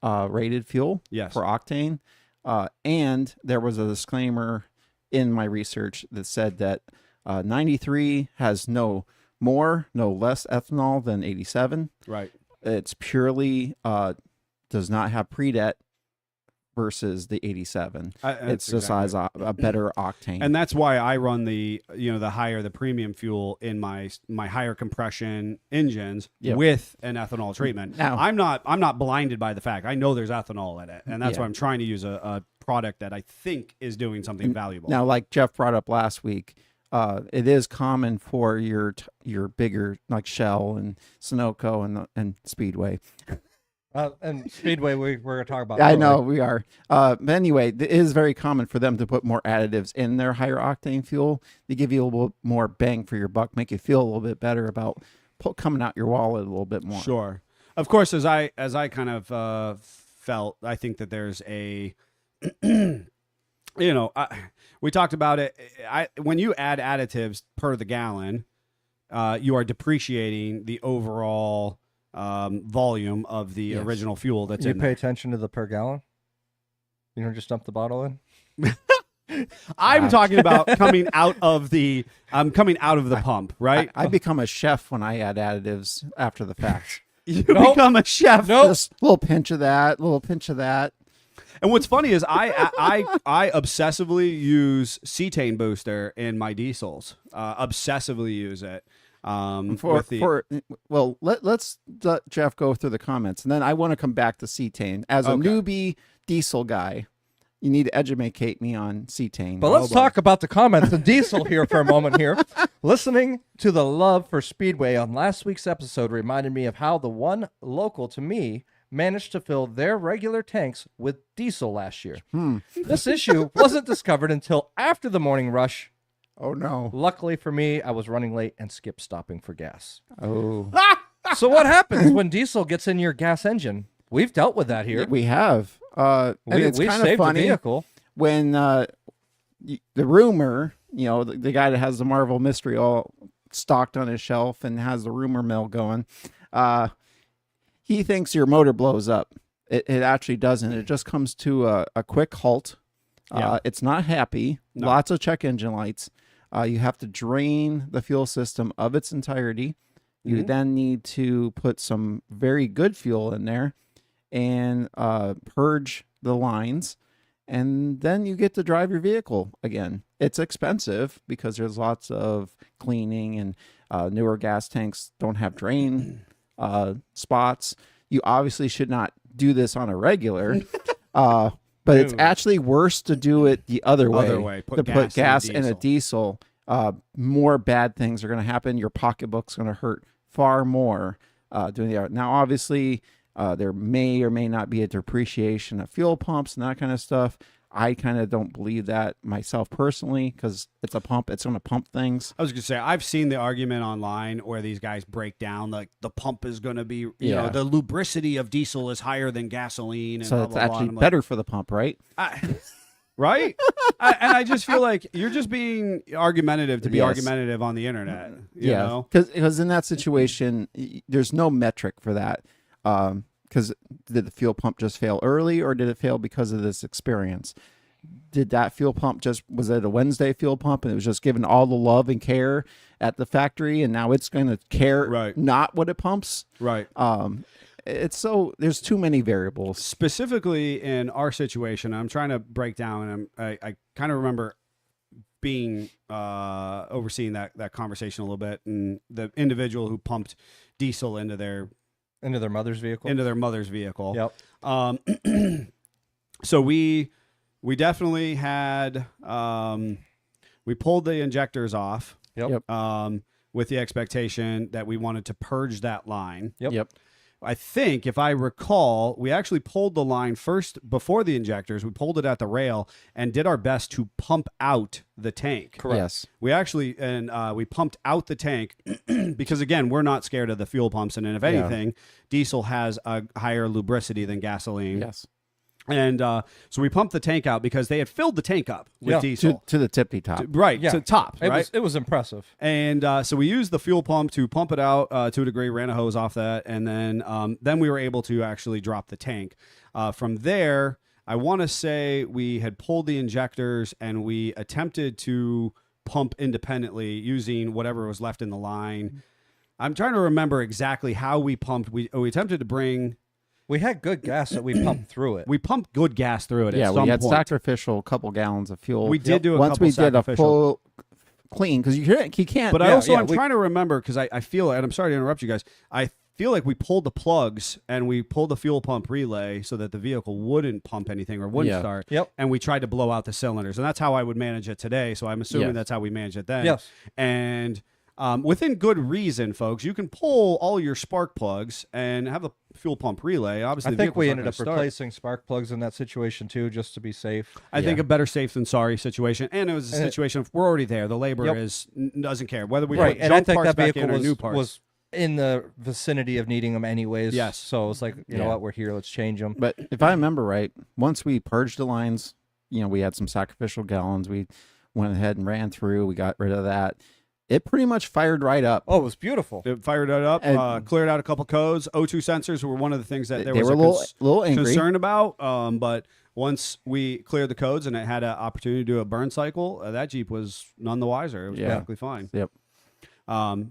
rated fuel for octane. And there was a disclaimer in my research that said that 93 has no less ethanol than 87. Right. It's purely does not have predet versus the 87. It's just as a better octane. And that's why I run the higher, the premium fuel in my higher compression engines with an ethanol treatment. Now, I'm not blinded by the fact. I know there's ethanol in it, and that's why I'm trying to use a product that I think is doing something valuable. Now, like Jeff brought up last week, it is common for your bigger like Shell and Sunoco and Speedway. And Speedway, we're going to talk about. I know we are. But anyway, it is very common for them to put more additives in their higher octane fuel to give you a little more bang for your buck, make you feel a little bit better about coming out your wallet a little bit more. Sure. Of course, as I kind of felt, I think that there's a, we talked about it. When you add additives per the gallon, you are depreciating the overall volume of the original fuel that's You in pay there. attention to the per gallon. You don't just dump the bottle in. I'm talking about coming out of the pump, right? I become a chef when I add additives after the fact. You become a chef. Just a little pinch of that, a little pinch of that. And what's funny is I obsessively use cetane booster in my diesels. Obsessively use it. Let's let Jeff go through the comments, and then I want to come back to cetane. As a newbie diesel guy, you need to educate me on cetane. But let's talk about the comments and diesel here for a moment here. Listening to the love for Speedway on last week's episode reminded me of how the one local to me managed to fill their regular tanks with diesel last year. This issue wasn't discovered until after the morning rush. Oh, no. Luckily for me, I was running late and skipped stopping for gas. Oh. So what happens when diesel gets in your gas engine? We've dealt with that here. We have. And it's We've kind of saved funny the vehicle. when the rumor, the guy that has the Marvel Mystery All stocked on his shelf and has the rumor mill going. He thinks your motor blows up. It actually doesn't. It just comes to a quick halt. It's not happy. No. Lots of check engine lights. You have to drain the fuel system of its entirety. You then need to put some very good fuel in there and purge the lines. And then you get to drive your vehicle again. It's expensive because there's lots of cleaning, and newer gas tanks don't have drain spots. You obviously should not do this on a regular, but it's actually worse to do it the other way. Put Put gas in a diesel. More bad things are going to happen. Your pocketbook's going to hurt far more doing the other. Now, obviously, there may or may not be a depreciation of fuel pumps and that kind of stuff. I kind of don't believe that myself personally, because it's a pump. It's going to pump things. I was going to say, I've seen the argument online where these guys break down like the pump is going to be, you know, the lubricity of diesel is higher than gasoline. And So blah, it's blah, blah. actually And I'm better for the pump, right? right? And I just feel like you're just being argumentative to be Yes. argumentative on the internet. You know? Because in that situation, there's no metric for that. Because did the fuel pump just fail early, or did it fail because of this experience? Did that fuel pump was it a Wednesday fuel pump and it was just given all the love and care at the factory, and now it's going to care not what it pumps? Right. There's too many variables. Specifically in our situation, I'm trying to break down, and I kind of remember being overseeing that conversation a little bit, and the individual who pumped diesel into their mother's vehicle. Yep. So we definitely had we pulled the injectors off. Yep. With the expectation that we wanted to purge that line. Yep. I think, if I recall, we actually pulled the line first before the injectors. We pulled it at the rail and did our best to pump out the tank. Correct. Yes. We actually, we pumped out the tank because, again, we're not scared of the fuel pumps. And if anything, diesel has a higher lubricity than gasoline. Yes. And so we pumped the tank out because they had filled the tank up with diesel. To the tippy top. Right, Yeah. to top, right? It was impressive. And so we used the fuel pump to pump it out to a degree, ran a hose off that, and then we were able to actually drop the tank. From there, I want to say we had pulled the injectors and we attempted to pump independently using whatever was left in the line. I'm trying to remember exactly how we pumped. We attempted to bring... We had good gas that we pumped through it. We pumped good gas through it. Yeah, at some we had point. sacrificial couple gallons of fuel. We did do a once couple we did a sacrificial. full clean, because you can't. But I'm we- trying to remember, because I feel, and I'm sorry to interrupt you guys, I feel like we pulled the plugs and we pulled the fuel pump relay so that the vehicle wouldn't pump anything or wouldn't start. Yep. And we tried to blow out the cylinders. And that's how I would manage it today. So I'm assuming that's how we managed it then. Yes. And within good reason, folks, you can pull all your spark plugs and have the fuel pump relay. Obviously, I the think vehicle's we not ended gonna up start. replacing spark plugs in that situation too, just to be safe. I think a better safe than sorry situation, and it was a situation of we're already there. The labor doesn't care whether we put And I junk think parts that back vehicle in or new parts. was in the vicinity of needing them anyways. Yes. So it's like, you know what, we're here, let's change them. But if I remember right, once we purged the lines, we had some sacrificial gallons. We went ahead and ran through. We got rid of that. It pretty much fired right up. Oh, it was beautiful. It fired it up, And- cleared out a couple codes. O2 sensors were one of the things that there They was were a little angry. concern about. But once we cleared the codes and it had an opportunity to do a burn cycle, that Jeep was none the wiser. It was perfectly fine. Yep.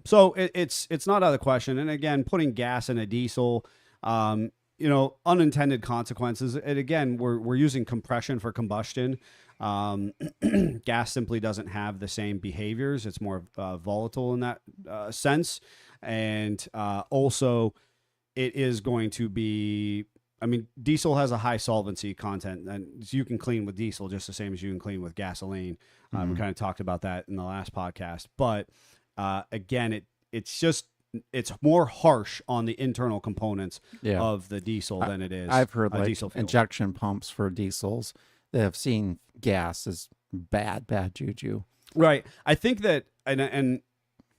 So it's not out of the question. And again, putting gas in a diesel, unintended consequences. And again, we're using compression for combustion. Gas simply doesn't have the same behaviors. It's more volatile in that sense. And also, it is going to be, diesel has a high solvency content, and you can clean with diesel just the same as you can clean with gasoline. We kind of talked about that in the last podcast. But again, it's more harsh on the internal components of the diesel than it is. I've heard diesel fuel. injection pumps for diesels that have seen gas as bad juju. Right. I think that, and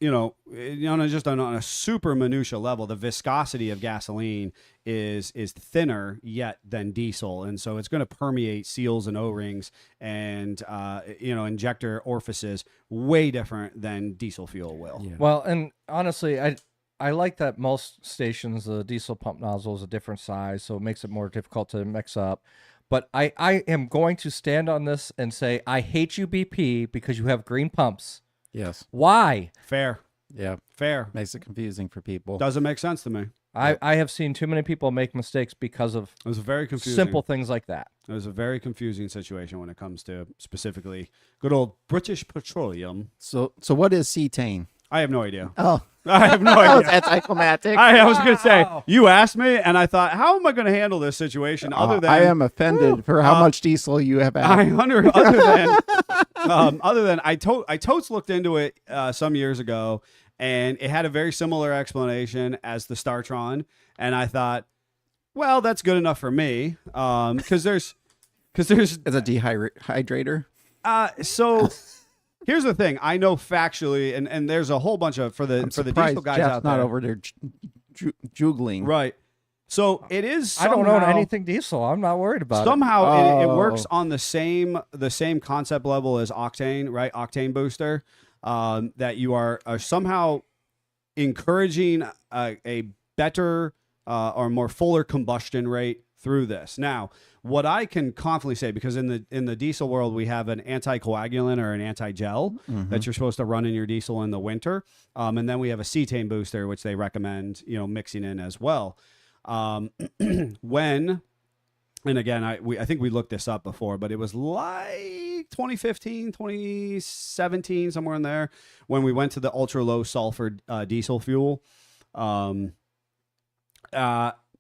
just on a super minutia level, the viscosity of gasoline is thinner yet than diesel, and so it's going to permeate seals and O-rings and injector orifices way different than diesel fuel will. Yeah. Well, and honestly, I like that most stations, the diesel pump nozzle is a different size, so it makes it more difficult to mix up. But I am going to stand on this and say I hate you, BP, because you have green pumps. Yes. Why? Fair. Yeah. Fair. Makes it confusing for people. Doesn't make sense to me. I have seen too many people make mistakes because of It was very confusing. simple things like that. It was a very confusing situation when it comes to specifically good old British Petroleum. So what is cetane? I have no idea. Oh, I have no that was idea. anticlimactic. I was going to say, Wow. you asked me, and I thought, how am I going to handle this situation other than I am offended for how much diesel you have I added. other than I totes looked into it some years ago, and it had a very similar explanation as the Startron, and I thought, well, that's good enough for me, because there's It's a dehydrator. so. Here's the thing. I know factually, and there's a whole bunch of for the I'm diesel surprised guys Jeff's out not there. over there juggling. Right. So it is. I don't own somehow- anything diesel. I'm not worried about Somehow it works Oh. on the same concept level as octane, right? Octane booster. That you are somehow encouraging a better or more fuller combustion rate through this. Now, what I can confidently say, because in the diesel world we have an anticoagulant or an anti-gel that you're supposed to run in your diesel in the winter, and then we have a cetane booster which they recommend mixing in as well. When, and again, I think we looked this up before, but it was like 2015, 2017, somewhere in there, when we went to the ultra low sulfur diesel fuel.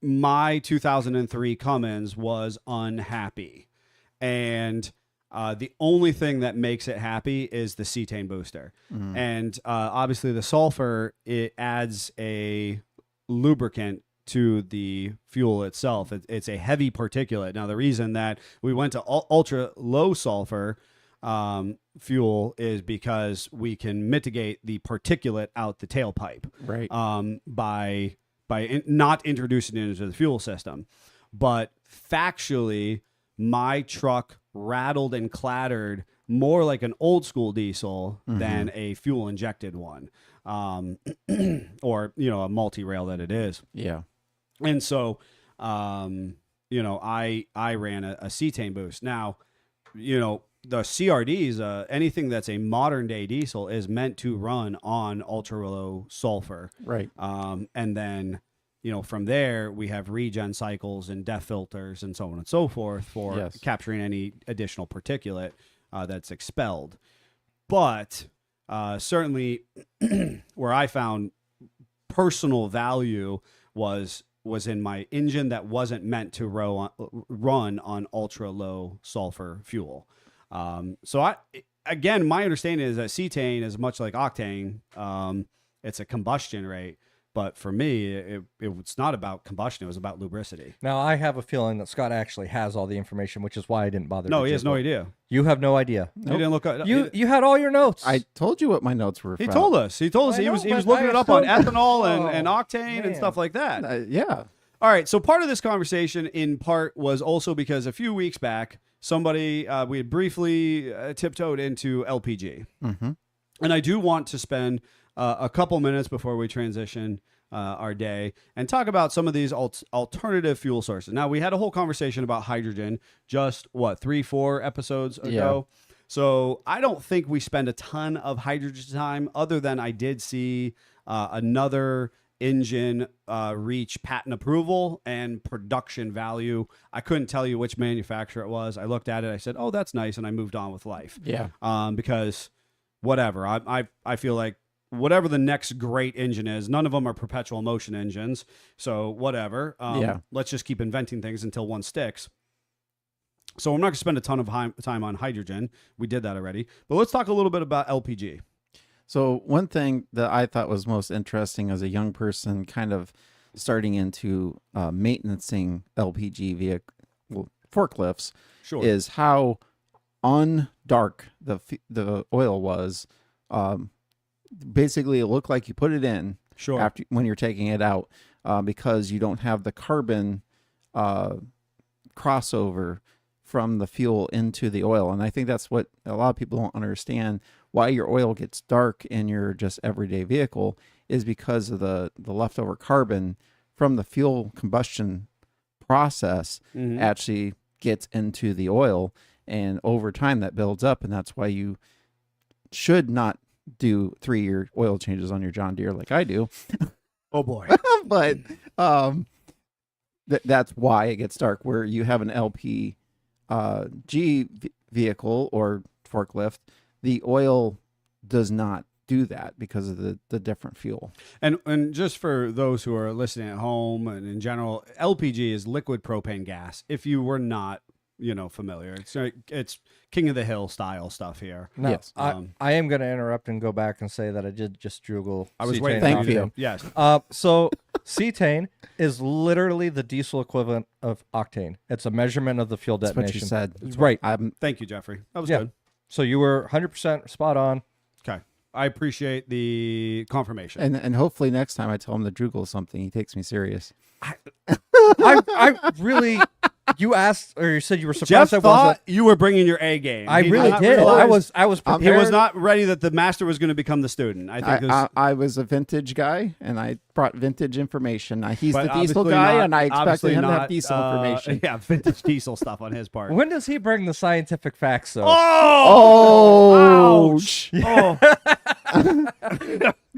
My 2003 Cummins was unhappy, and the only thing that makes it happy is the cetane booster, and obviously the sulfur, it adds a lubricant to the fuel itself. It's a heavy particulate. Now, the reason that we went to ultra low sulfur fuel is because we can mitigate the particulate out the tailpipe, Right. by not introducing it into the fuel system. But factually, my truck rattled and clattered more like an old school diesel than a fuel injected one, or a multi-rail that it is. Yeah. And so, I ran a cetane boost. Now, the CRDs, anything that's a modern day diesel is meant to run on ultra low sulfur. Right. And then, from there we have regen cycles and DEF filters and so on and so forth for Yes. capturing any additional particulate that's expelled. But certainly where I found personal value was in my engine that wasn't meant to run on ultra low sulfur fuel. So my understanding is that cetane is much like octane. It's a combustion rate, but for me, it's not about combustion. It was about lubricity. Now, I have a feeling that Scott actually has all the information, which is why I didn't bother. No, to he has no Google. idea. You have no idea. He didn't look up. You had all your notes. I told you what my notes were. He from. told us. He told us I he was know, but looking I it up on assumed- ethanol Oh, and octane and man. stuff like that. Yeah. All right. So part of this conversation, in part, was also because a few weeks back, somebody we had briefly tiptoed into LPG, and I do want to spend a couple minutes before we transition our day and talk about some of these alternative fuel sources. Now, we had a whole conversation about hydrogen just 3-4 episodes ago. So I don't think we spend a ton of hydrogen time, other than I did see another engine reach patent approval and production value. I couldn't tell you which manufacturer it was. I looked at it, I said, oh, that's nice, and I moved on with life. Yeah. Because whatever, I feel like whatever the next great engine is, none of them are perpetual motion engines, so whatever. Let's just keep inventing things until one sticks. So I'm not going to spend a ton of time on hydrogen. We did that already. But let's talk a little bit about LPG. So one thing that I thought was most interesting as a young person, kind of starting into maintaining LPG vehicle forklifts, Sure. is how undark the oil was basically it look like you put it in Sure. after when you're taking it out, because you don't have the carbon crossover from the fuel into the oil. And I think that's what a lot of people don't understand, why your oil gets dark in your just everyday vehicle is because of the leftover carbon from the fuel combustion process Mhm. actually gets into the oil, and over time that builds up, and that's why you should not do 3-year oil changes on your John Deere like I do. Oh boy. But that's why it gets dark. Where you have an LPG vehicle or forklift, the oil does not do that because of the different fuel. And just for those who are listening at home and in general, LPG is liquid propane gas. If you were not, familiar, it's King of the Hill style stuff here. No, Yes. I am going to interrupt and go back and say that I did just Google. I was cetane waiting. Thank for you. to. Yes. So cetane is literally the diesel equivalent of octane. It's a measurement of the fuel That's what you detonation. said. Right. Thank you, Jeffrey. That was Yeah. good. So you were 100% spot on. Okay. I appreciate the confirmation. And hopefully next time I tell him to Google something, he takes me serious. I really, you asked or you said you were surprised. Jeff I thought wasn't. you were bringing your A game. I He really not did. realize- I was He prepared. was not ready that the master was going to become the student. I think. I was a vintage guy, and I brought vintage information. He's but the diesel obviously guy, not- and I expected obviously him to have not, diesel information. Yeah, vintage diesel stuff on his part. When does he bring the scientific facts, though? Oh! Ouch! Oh!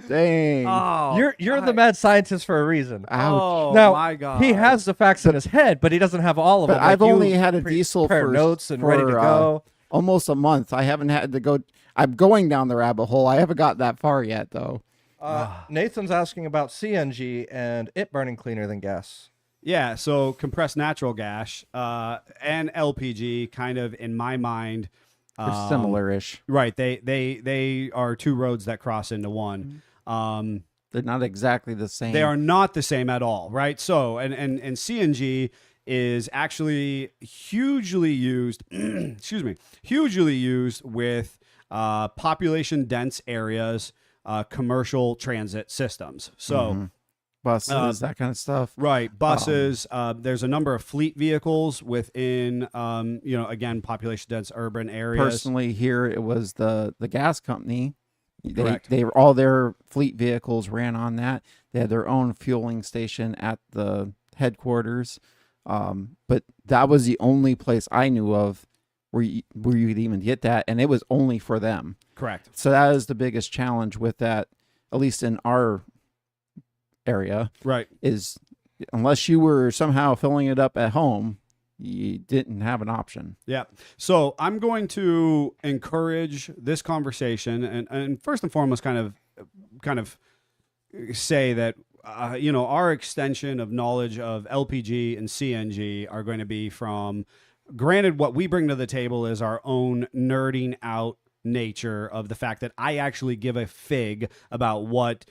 Dang! Oh! You're the mad scientist for a reason. Ouch! Oh Now, my God! He has the facts in his head, but he doesn't have all of But them. I've Like you only had a diesel prepared for notes and ready to for, go. almost a month. I haven't had to go. I'm going down the rabbit hole. I haven't got that far yet, though. Nathan's asking about CNG and it burning cleaner than gas. Yeah, so compressed natural gas and LPG, kind of in my mind, They're similar-ish. right? They are two roads that cross into one. They're not exactly the same. They are not the same at all, right? So, and CNG is actually hugely used. excuse me, hugely used with population dense areas, commercial transit systems. So. buses, that kind of stuff. Right, buses. There's a number of fleet vehicles within, again, population dense urban areas. Personally, here it was the gas company. Correct. They all their fleet vehicles ran on that. They had their own fueling station at the headquarters, but that was the only place I knew of where you could even get that, and it was only for them. Correct. So that is the biggest challenge with that, at least in our area, Right. is unless you were somehow filling it up at home, you didn't have an option. Yeah. So I'm going to encourage this conversation, and first and foremost, kind of say that our extension of knowledge of LPG and CNG are going to be from. Granted, what we bring to the table is our own nerding out nature of the fact that I actually give a fig about what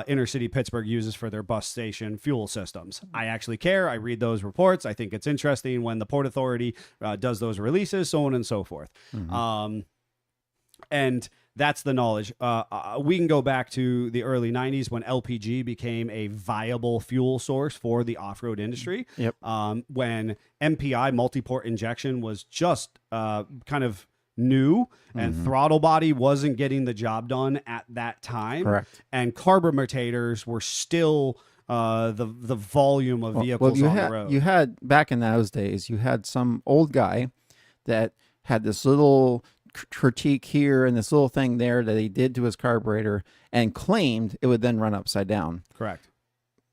inner city Pittsburgh uses for their bus station fuel systems. I actually care. I read those reports. I think it's interesting when the Port Authority does those releases, so on and so forth. And that's the knowledge. We can go back to the early 90s when LPG became a viable fuel source for the off-road industry. Yep. When MPI, multi-port injection, was just kind of new and throttle body wasn't getting the job done at that time. Correct. And carburetators were still the volume of vehicles you on had, the road. You had, back in those days, you had some old guy that had this little critique here and this little thing there that he did to his carburetor and claimed it would then run upside down. Correct.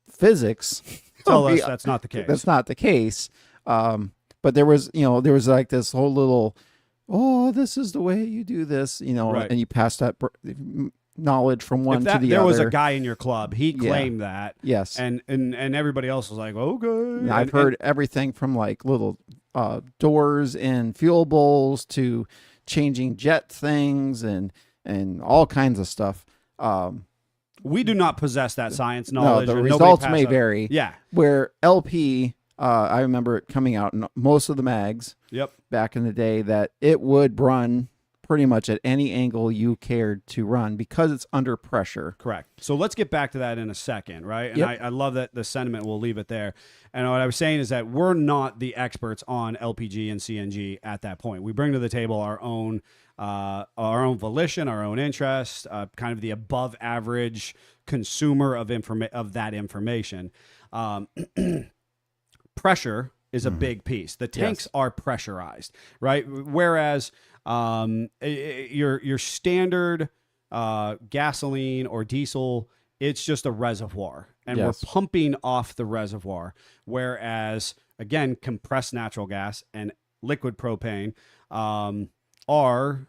Physics Tell us that's not the case. That's not the case. But there was like this whole little, oh, this is the way you do this, Right. and you pass that knowledge from one to the there other. was a guy in your club, he claimed that. Yes. And everybody else was like, okay. I've heard everything from like little doors in fuel bowls to changing jet things and all kinds of stuff. We do not possess that science No, knowledge. the and nobody results passed may up- vary. Yeah. Where LP, I remember it coming out in most of the mags Yep. back in the day that it would run pretty much at any angle you cared to run because it's under pressure. Correct. So let's get back to that in a second, right? And Yep. I love that the sentiment. We'll leave it there. And what I was saying is that we're not the experts on LPG and CNG at that point. We bring to the table our own volition, our own interest, kind of the above average consumer of that information. Pressure is a big piece. The tanks are pressurized, right? Whereas your standard gasoline or diesel, it's just a reservoir, and Yes. we're pumping off the reservoir. Whereas, again, compressed natural gas and liquid propane are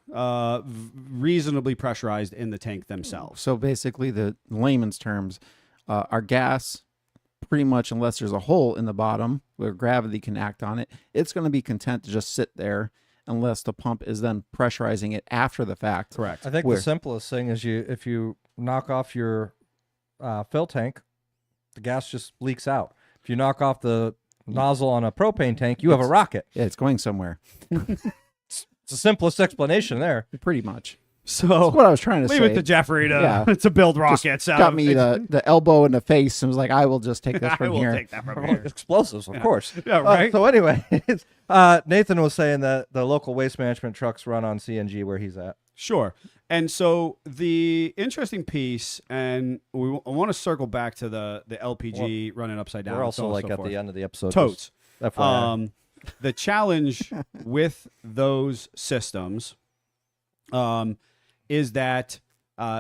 reasonably pressurized in the tank themselves. So basically, the layman's terms, our gas, pretty much unless there's a hole in the bottom where gravity can act on it, it's going to be content to just sit there unless the pump is then pressurizing it after the fact. Correct. I think Where- the simplest thing is if you knock off your fill tank, the gas just leaks out. If you knock off the nozzle on a propane tank, you have a rocket. Yeah, it's going somewhere. It's the simplest explanation there. Pretty much. So That's what I was trying to leave say. it to Jeffrey Yeah. to build rockets out Got of me the elbow in the face and was like, I will just take this I from will here. take that from here. Explosives, of course. Yeah, right. So anyway, Nathan was saying that the local waste management trucks run on CNG where he's at. Sure. And so the interesting piece, and I want to circle back to the LPG running upside down. We're and also so on and like so at forth. the end of the episode. Totes. just FYI. The challenge with those systems is that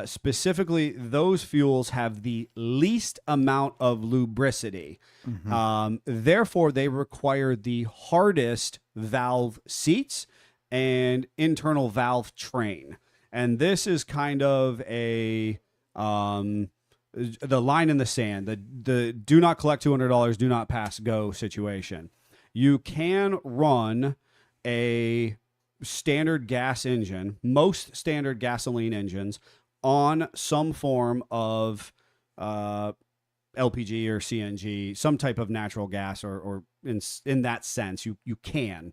specifically those fuels have the least amount of lubricity. Therefore, they require the hardest valve seats and internal valve train. And this is kind of the line in the sand, the do not collect $200, do not pass go situation. You can run a standard gas engine, most standard gasoline engines, on some form of LPG or CNG, some type of natural gas, or in that sense, you can.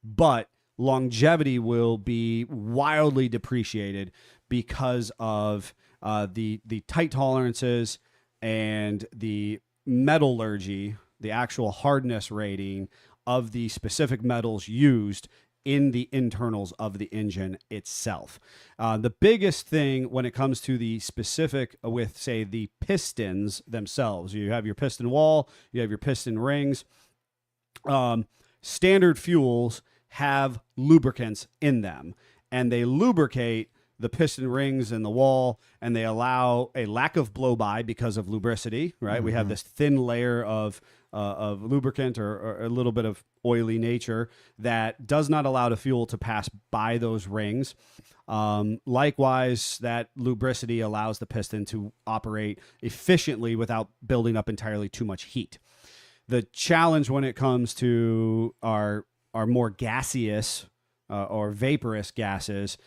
But longevity will be wildly depreciated because of the tight tolerances and the metallurgy, the actual hardness rating of the specific metals used in the internals of the engine itself. The biggest thing when it comes to the specific with, say, the pistons themselves, you have your piston wall, you have your piston rings. Standard fuels have lubricants in them, and they lubricate the piston rings and the wall, and they allow a lack of blow by because of lubricity, right? We have this thin layer of lubricant or a little bit of oily nature that does not allow the fuel to pass by those rings. Likewise, that lubricity allows the piston to operate efficiently without building up entirely too much heat. The challenge when it comes to our more gaseous or vaporous gases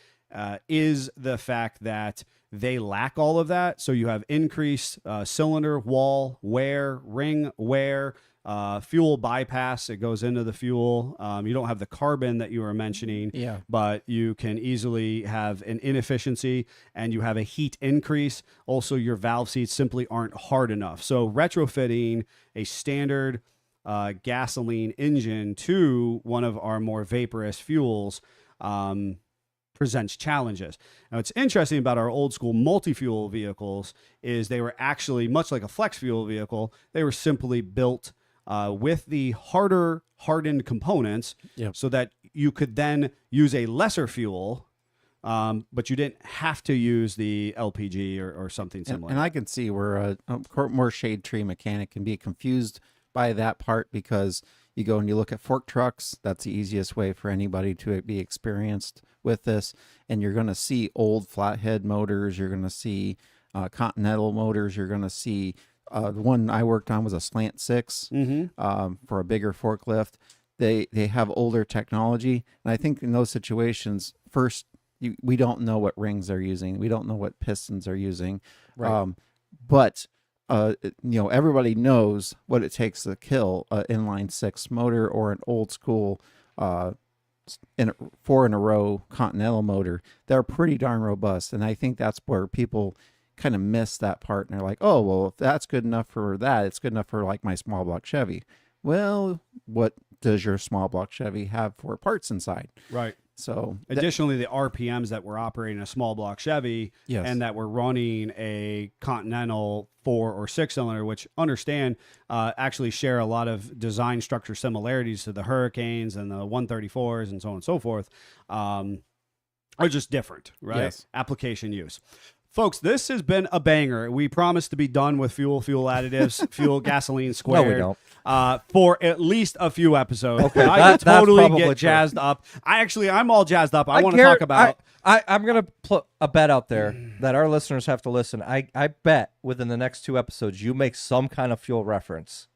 is the fact that they lack all of that. So you have increased cylinder wall wear, ring wear, fuel bypass. It goes into the fuel. You don't have the carbon that you were mentioning, Yeah. but you can easily have an inefficiency, and you have a heat increase. Also, your valve seats simply aren't hard enough. So retrofitting a standard gasoline engine to one of our more vaporous fuels presents challenges. Now, what's interesting about our old school multi-fuel vehicles is they were actually, much like a flex fuel vehicle, they were simply built with the hardened components, Yep. so that you could then use a lesser fuel, but you didn't have to use the LPG or something similar. And I can see where a more shade tree mechanic can be confused by that part, because you go and you look at fork trucks. That's the easiest way for anybody to be experienced with this. And you're going to see old flathead motors. You're going to see Continental motors. You're going to see the one I worked on was a slant 6 for a bigger forklift. They have older technology. And I think in those situations, first, we don't know what rings they're using. We don't know what pistons are using. Right. But everybody knows what it takes to kill an inline 6 motor or an old school 4 in a row Continental motor that are pretty darn robust. And I think that's where people kind of miss that part. And they're like, oh, well, if that's good enough for that, it's good enough for like my small block Chevy. Well, what does your small block Chevy have for parts inside? Right. So additionally, the RPMs that we're operating a small block Chevy Yes. and that we're running a Continental 4 or 6 cylinder, which understand actually share a lot of design structure similarities to the Hurricanes and the 134s and so on and so forth, are just different, right? Yes. Application use. Folks, this has been a banger. We promise to be done with fuel additives, fuel, gasoline squared. No, we don't. For at least a few episodes. Okay, I that's can totally probably get true. jazzed up. I'm all jazzed up. I want to talk about. I'm going to put a bet out there that our listeners have to listen. I bet within the next 2 episodes, you make some kind of fuel reference.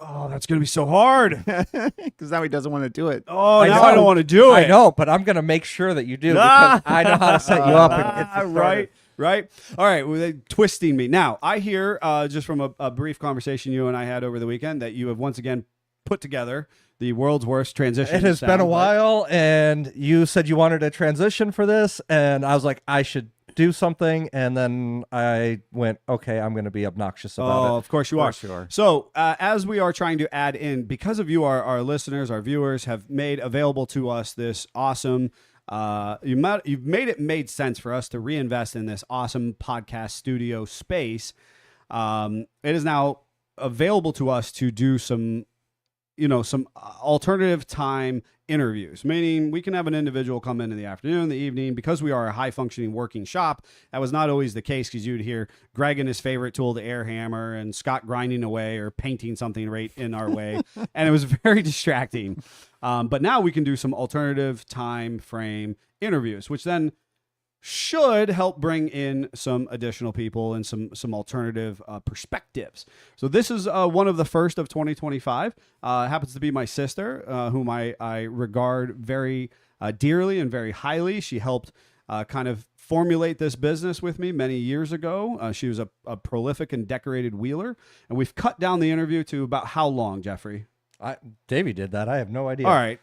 Oh, that's going to be so hard. because now he doesn't want to do it. Oh, I now know. I don't want to do it. I know, but I'm going to make sure that you do because I know how to set you up. And get you started. Right. All right. Well, they're twisting me. Now, I hear just from a brief conversation you and I had over the weekend that you have once again put together the world's worst transition. It has been a while, and you said you wanted a transition for this, and I was like, I should do something, and then I went, okay, I'm going to be obnoxious about Oh, it. of course you course are. you are. So, as we are trying to add in, because of you, our listeners, our viewers have made available to us this awesome. You've made sense for us to reinvest in this awesome podcast studio space. It is now available to us to do some alternative time interviews, meaning we can have an individual come in the afternoon, the evening, because we are a high functioning working shop. That was not always the case because you'd hear Greg and his favorite tool, the air hammer, and Scott grinding away or painting something right in our way. And it was very distracting. But now we can do some alternative time frame interviews, which then should help bring in some additional people and some alternative perspectives. So this is one of the first of 2025. Happens to be my sister, whom I regard very dearly and very highly. She helped kind of formulate this business with me many years ago. She was a prolific and decorated wheeler, and we've cut down the interview to about how long, Jeffrey? Davey did that. I have no idea. All right.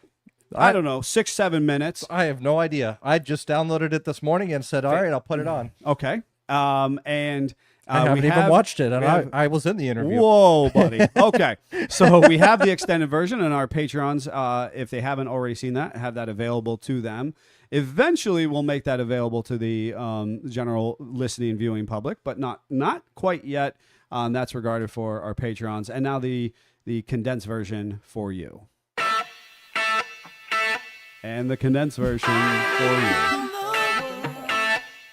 I don't know, 6-7 minutes. I have no idea. I just downloaded it this morning and said, all right, I'll put it on. Okay. And I haven't even watched it, and I was in the interview. Whoa, buddy. Okay. So we have the extended version, and our Patreons, if they haven't already seen that, have that available to them. Eventually, we'll make that available to the general listening, viewing public, but not quite yet. That's regarded for our Patreons. And now the condensed version for you. And the condensed version for you.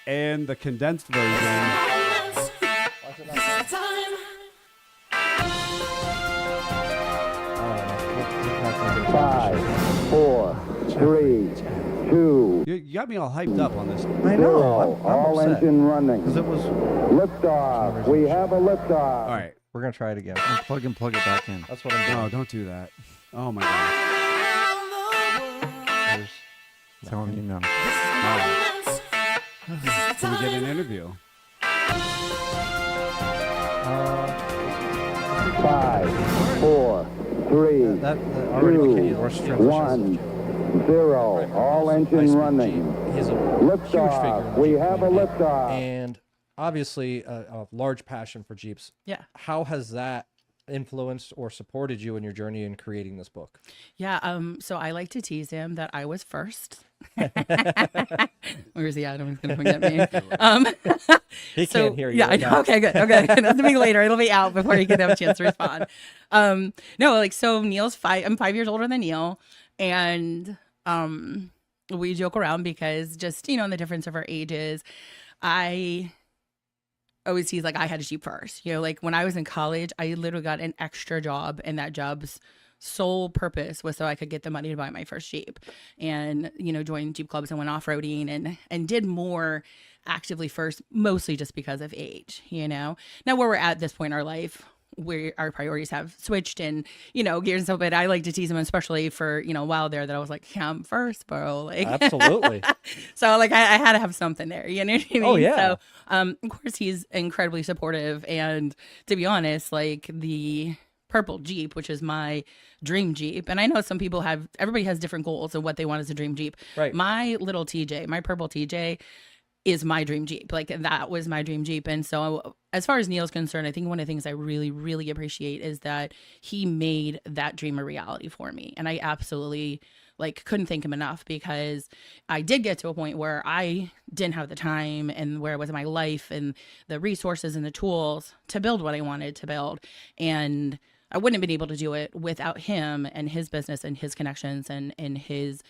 And the condensed version. 5, 4, 3, 2, You got me all hyped up on this. I know. I'm all upset. engine running. Because it was. Liftoff. We have a liftoff. All right. We're going to try it again. Plug it back in. That's what I'm doing. No, don't do that. Oh, my God. There's Telling you no. Can we get an interview? 5, 4, 3, that already 2, became the worst transition. 1, 0. All engine High-speed running. Jeep. He's a huge figure Liftoff. in the We Jeep have a community. liftoff. And obviously a large passion for Jeeps. Yeah. How has that influenced or supported you in your journey in creating this book? Yeah. So I like to tease him that I was first. Where's he at? He's going to point at me. He So, can't hear you. Yeah, right I know. now. Okay, good. Okay. That'll be later. It'll be out before he can have a chance to respond. No, like, so Neil's 5, I'm 5 years older than Neil. And we joke around because just, the difference of our ages, I always tease like I had a Jeep first. Like when I was in college, I literally got an extra job, and that job's sole purpose was so I could get the money to buy my first Jeep, and joined Jeep clubs and went off-roading and did more actively first, mostly just because of age. Now where we're at this point in our life, where our priorities have switched and gears and so, but I like to tease him, especially for a while there, that I was like, yeah, I'm first, bro, like Absolutely. so like I had to have something there, you know what I mean? Oh, yeah. So of course he's incredibly supportive, and to be honest, like the purple Jeep, which is my dream Jeep. And I know everybody has different goals of what they want as a dream Jeep. Right. My little TJ, my purple TJ is my dream Jeep. Like that was my dream Jeep. And so as far as Neil's concerned, I think one of the things I really, really appreciate is that he made that dream a reality for me. And I absolutely couldn't thank him enough, because I did get to a point where I didn't have the time and where I was in my life and the resources and the tools to build what I wanted to build. And I wouldn't have been able to do it without him and his business and his connections and his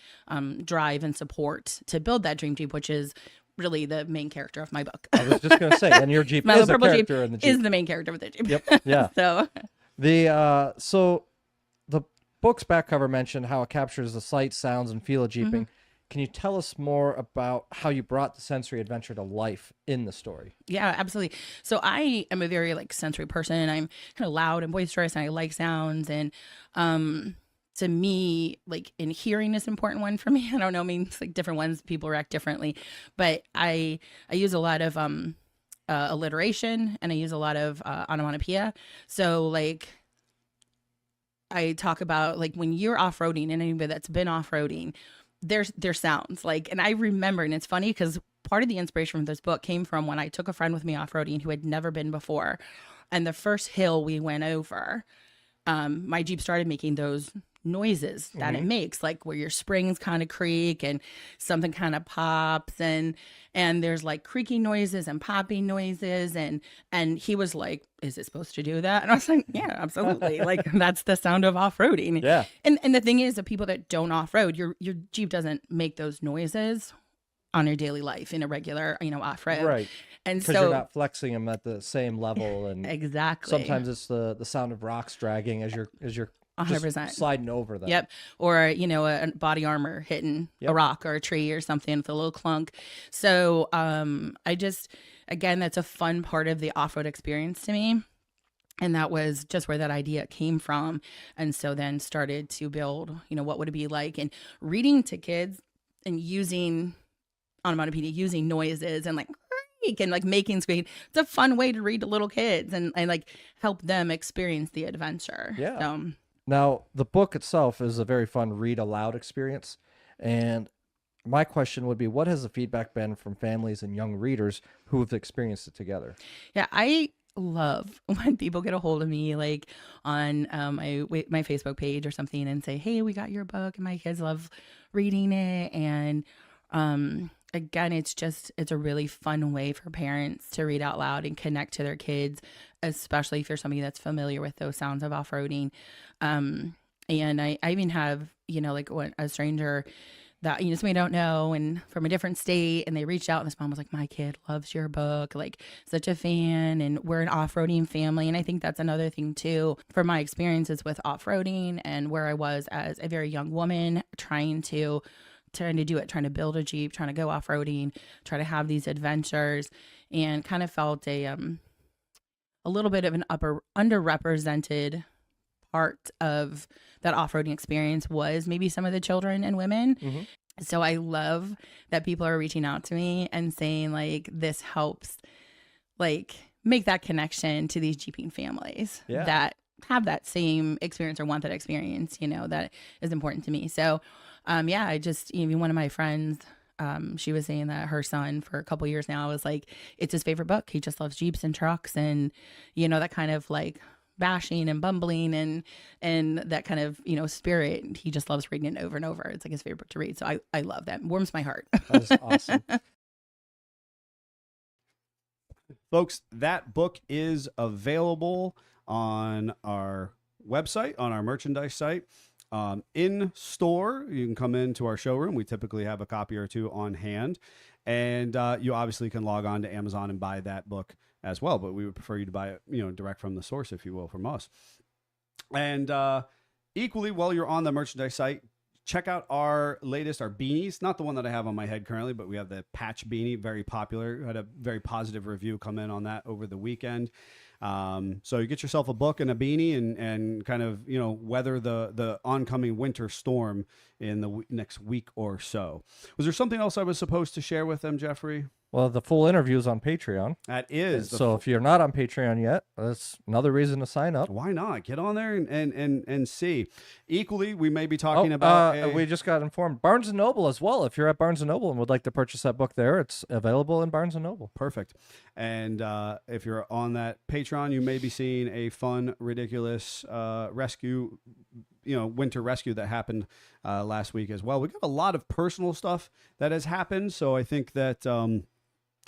drive and support to build that dream Jeep, which is really the main character of my book. I was just going to say, and your Jeep My is the purple character Jeep in the Jeep. is the main character of the Jeep. Yep. Yeah. So So the book's back cover mentioned how it captures the sight, sounds, and feel of Jeeping. Can you tell us more about how you brought the sensory adventure to life in the story? yeah, absolutely. So I am a very sensory person. I'm kind of loud and boisterous, and I like sounds. And to me, in hearing is an important one for me. I don't know, means different ones, people react differently, but I use a lot of alliteration, and I use a lot of onomatopoeia. So I talk about when you're off-roading, and anybody that's been off-roading, there's sounds and I remember, and it's funny because part of the inspiration from this book came from when I took a friend with me off-roading who had never been before, and the first hill we went over, my Jeep started making those noises that it makes, where your springs kind of creak and something kind of pops, and there's creaking noises and popping noises, and he was like, is it supposed to do that? And I was like, yeah, absolutely. That's the sound of off-roading. Yeah. And the thing is, the people that don't off-road, your Jeep doesn't make those noises on your daily life in a regular, off-road. Right. And Because so you're not flexing them at the same level, and exactly. sometimes it's the sound of rocks dragging as you're 100%. just sliding over them. Yep. Or, a body armor hitting a rock or a tree or something with a little clunk. So again, that's a fun part of the off-road experience to me. And that was just where that idea came from. And so then started to build, what would it be like? And reading to kids and using onomatopoeia, using noises and making squeak. It's a fun way to read to little kids and help them experience the adventure. Yeah. So, Now, the book itself is a very fun read aloud experience. And my question would be, what has the feedback been from families and young readers who have experienced it together? yeah, I love when people get a hold of me on my Facebook page or something and say, hey, we got your book and my kids love reading it. And again, it's a really fun way for parents to read out loud and connect to their kids, especially if you're somebody that's familiar with those sounds of off-roading. And I even have, when a stranger that, somebody I don't know and from a different state, and they reached out and this mom was like, my kid loves your book, such a fan, and we're an off-roading family. And I think that's another thing too, from my experiences with off-roading and where I was as a very young woman trying to do it, trying to build a Jeep, trying to go off-roading, try to have these adventures, and kind of felt a little bit of an underrepresented part of that off-roading experience was maybe some of the children and women. Mm-hmm. So I love that people are reaching out to me and saying this helps make that connection to these Jeeping families that have that same experience or want that experience, that is important to me. So I just, even one of my friends, she was saying that her son for a couple years now was it's his favorite book. He just loves Jeeps and trucks and, that kind of bashing and bumbling and that kind of, spirit. He just loves reading it over and over. It's his favorite book to read. So I love that. It warms my heart. That is awesome. Folks, that book is available on our website, on our merchandise site. In store, you can come into our showroom. We typically have a copy or two on hand, and you obviously can log on to Amazon and buy that book as well. But we would prefer you to buy it, direct from the source, if you will, from us. And equally, while you're on the merchandise site, check out our beanies. Not the one that I have on my head currently, but we have the patch beanie, very popular. Had a very positive review come in on that over the weekend. So you get yourself a book and a beanie and kind of, weather the oncoming winter storm in the next week or so. Was there something else I was supposed to share with them, Jeffrey? Well, the full interview is on Patreon. That is So if you're not on Patreon yet, that's another reason to sign up. why not get on there and see. Equally, we may be Oh, talking about we just got informed Barnes & Noble as well. If you're at Barnes & Noble and would like to purchase that book there, it's available in Barnes & Noble. Perfect. And if you're on that Patreon, you may be seeing a fun, ridiculous rescue, winter rescue that happened last week as well. We got a lot of personal stuff that has happened, so I think that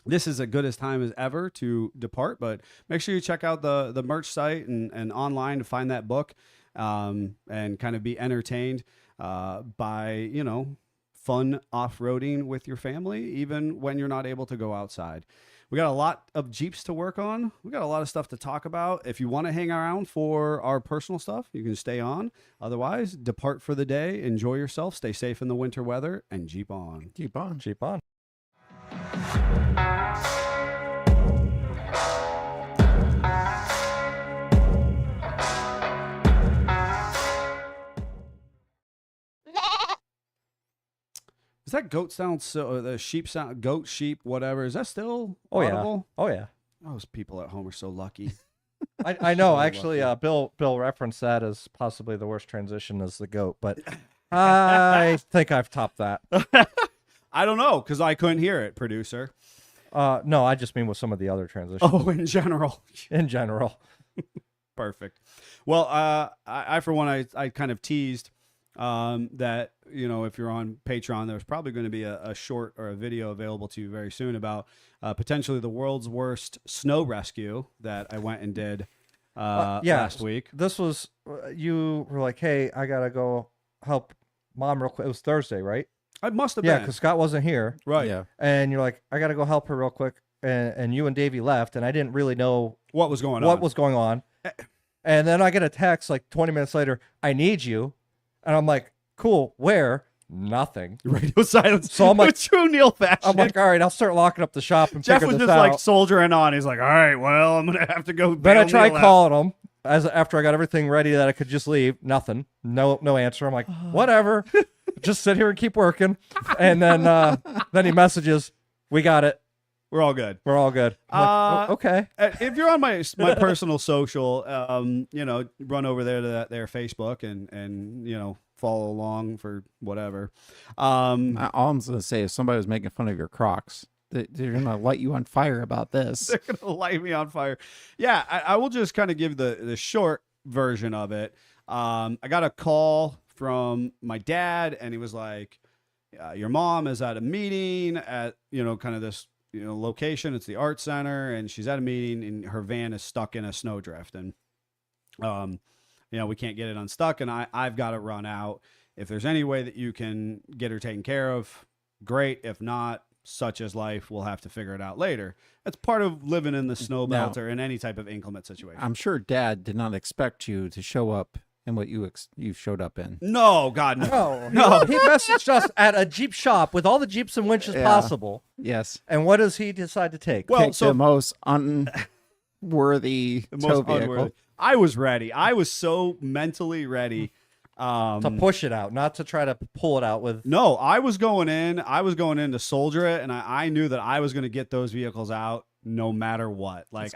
this is as good as time as ever to depart. But make sure you check out the merch site and online to find that book and kind of be entertained by, fun off-roading with your family, even when you're not able to go outside. We got a lot of Jeeps to work on. We got a lot of stuff to talk about. If you want to hang around for our personal stuff, you can stay on. Otherwise, depart for the day. Enjoy yourself. Stay safe in the winter weather and Jeep on. Keep on. Jeep on. Is that goat sound? So the sheep sound, goat, sheep, whatever. Is that still Oh, audible? yeah. Oh, yeah. Those people at home are so lucky. I know. So Actually, Bill referenced that as possibly the worst transition as the goat, but I think I've topped that. I don't know because I couldn't hear it, producer. No, I just mean with some of the other transitions Oh, in general. in general. Perfect. Well, I for one, I kind of teased that, if you're on Patreon, there's probably going to be a short or a video available to you very soon about potentially the world's worst snow rescue that I went and did last week. This was, you were like, hey, I got to go help mom real quick. It was Thursday, right? I must have Yeah, been. because Scott wasn't here. Right. Yeah. And you're like, I got to go help her real quick. And you and Davey left, and I didn't really know What was going what on? was going on. And then I get a text like 20 minutes later, I need you. And I'm like, cool, where? Nothing. Radio silence. So I'm like- true Neil fashion. I'm like, all right, I'll start locking up the shop and Jeff figure was this just out. like soldiering on. He's like, all right, well, I'm going to have to go. Then I bail tried Neil out." calling him after I got everything ready that I could just leave. Nothing. No answer. I'm like, whatever. Just sit here and keep working. And then he messages, we got it. We're all good. We're all good. I'm like, "Oh, okay. If you're on my personal social, run over there to their Facebook and follow along for whatever. All I'm going to say is somebody was making fun of your Crocs. They're going to light you on fire about this. They're gonna light me on fire. Yeah, I will just kind of give the short version of it. I got a call from my dad, and he was like, "Your mom is at a meeting at kind of this location. It's the art center, and she's at a meeting, and her van is stuck in a snowdrift, and we can't get it unstuck, and I've got to run out. If there's any way that you can get her taken care of, great. If not, such as life, we'll have to figure it out later." That's part of living in the snow belt or in any type of inclement situation. I'm sure Dad did not expect you to show up in what you showed up in. No, God, no. No. He messaged us at a Jeep shop with all the Jeeps and winches Yeah. possible. Yes. And what does he decide to take? Well, Pick so the most unworthy the tow most vehicle. unworthy. I was ready. I was so mentally ready. To push it out, not to try to pull it out with. No, I was going in to soldier it, and I knew that I was going to get those vehicles out no matter what. Like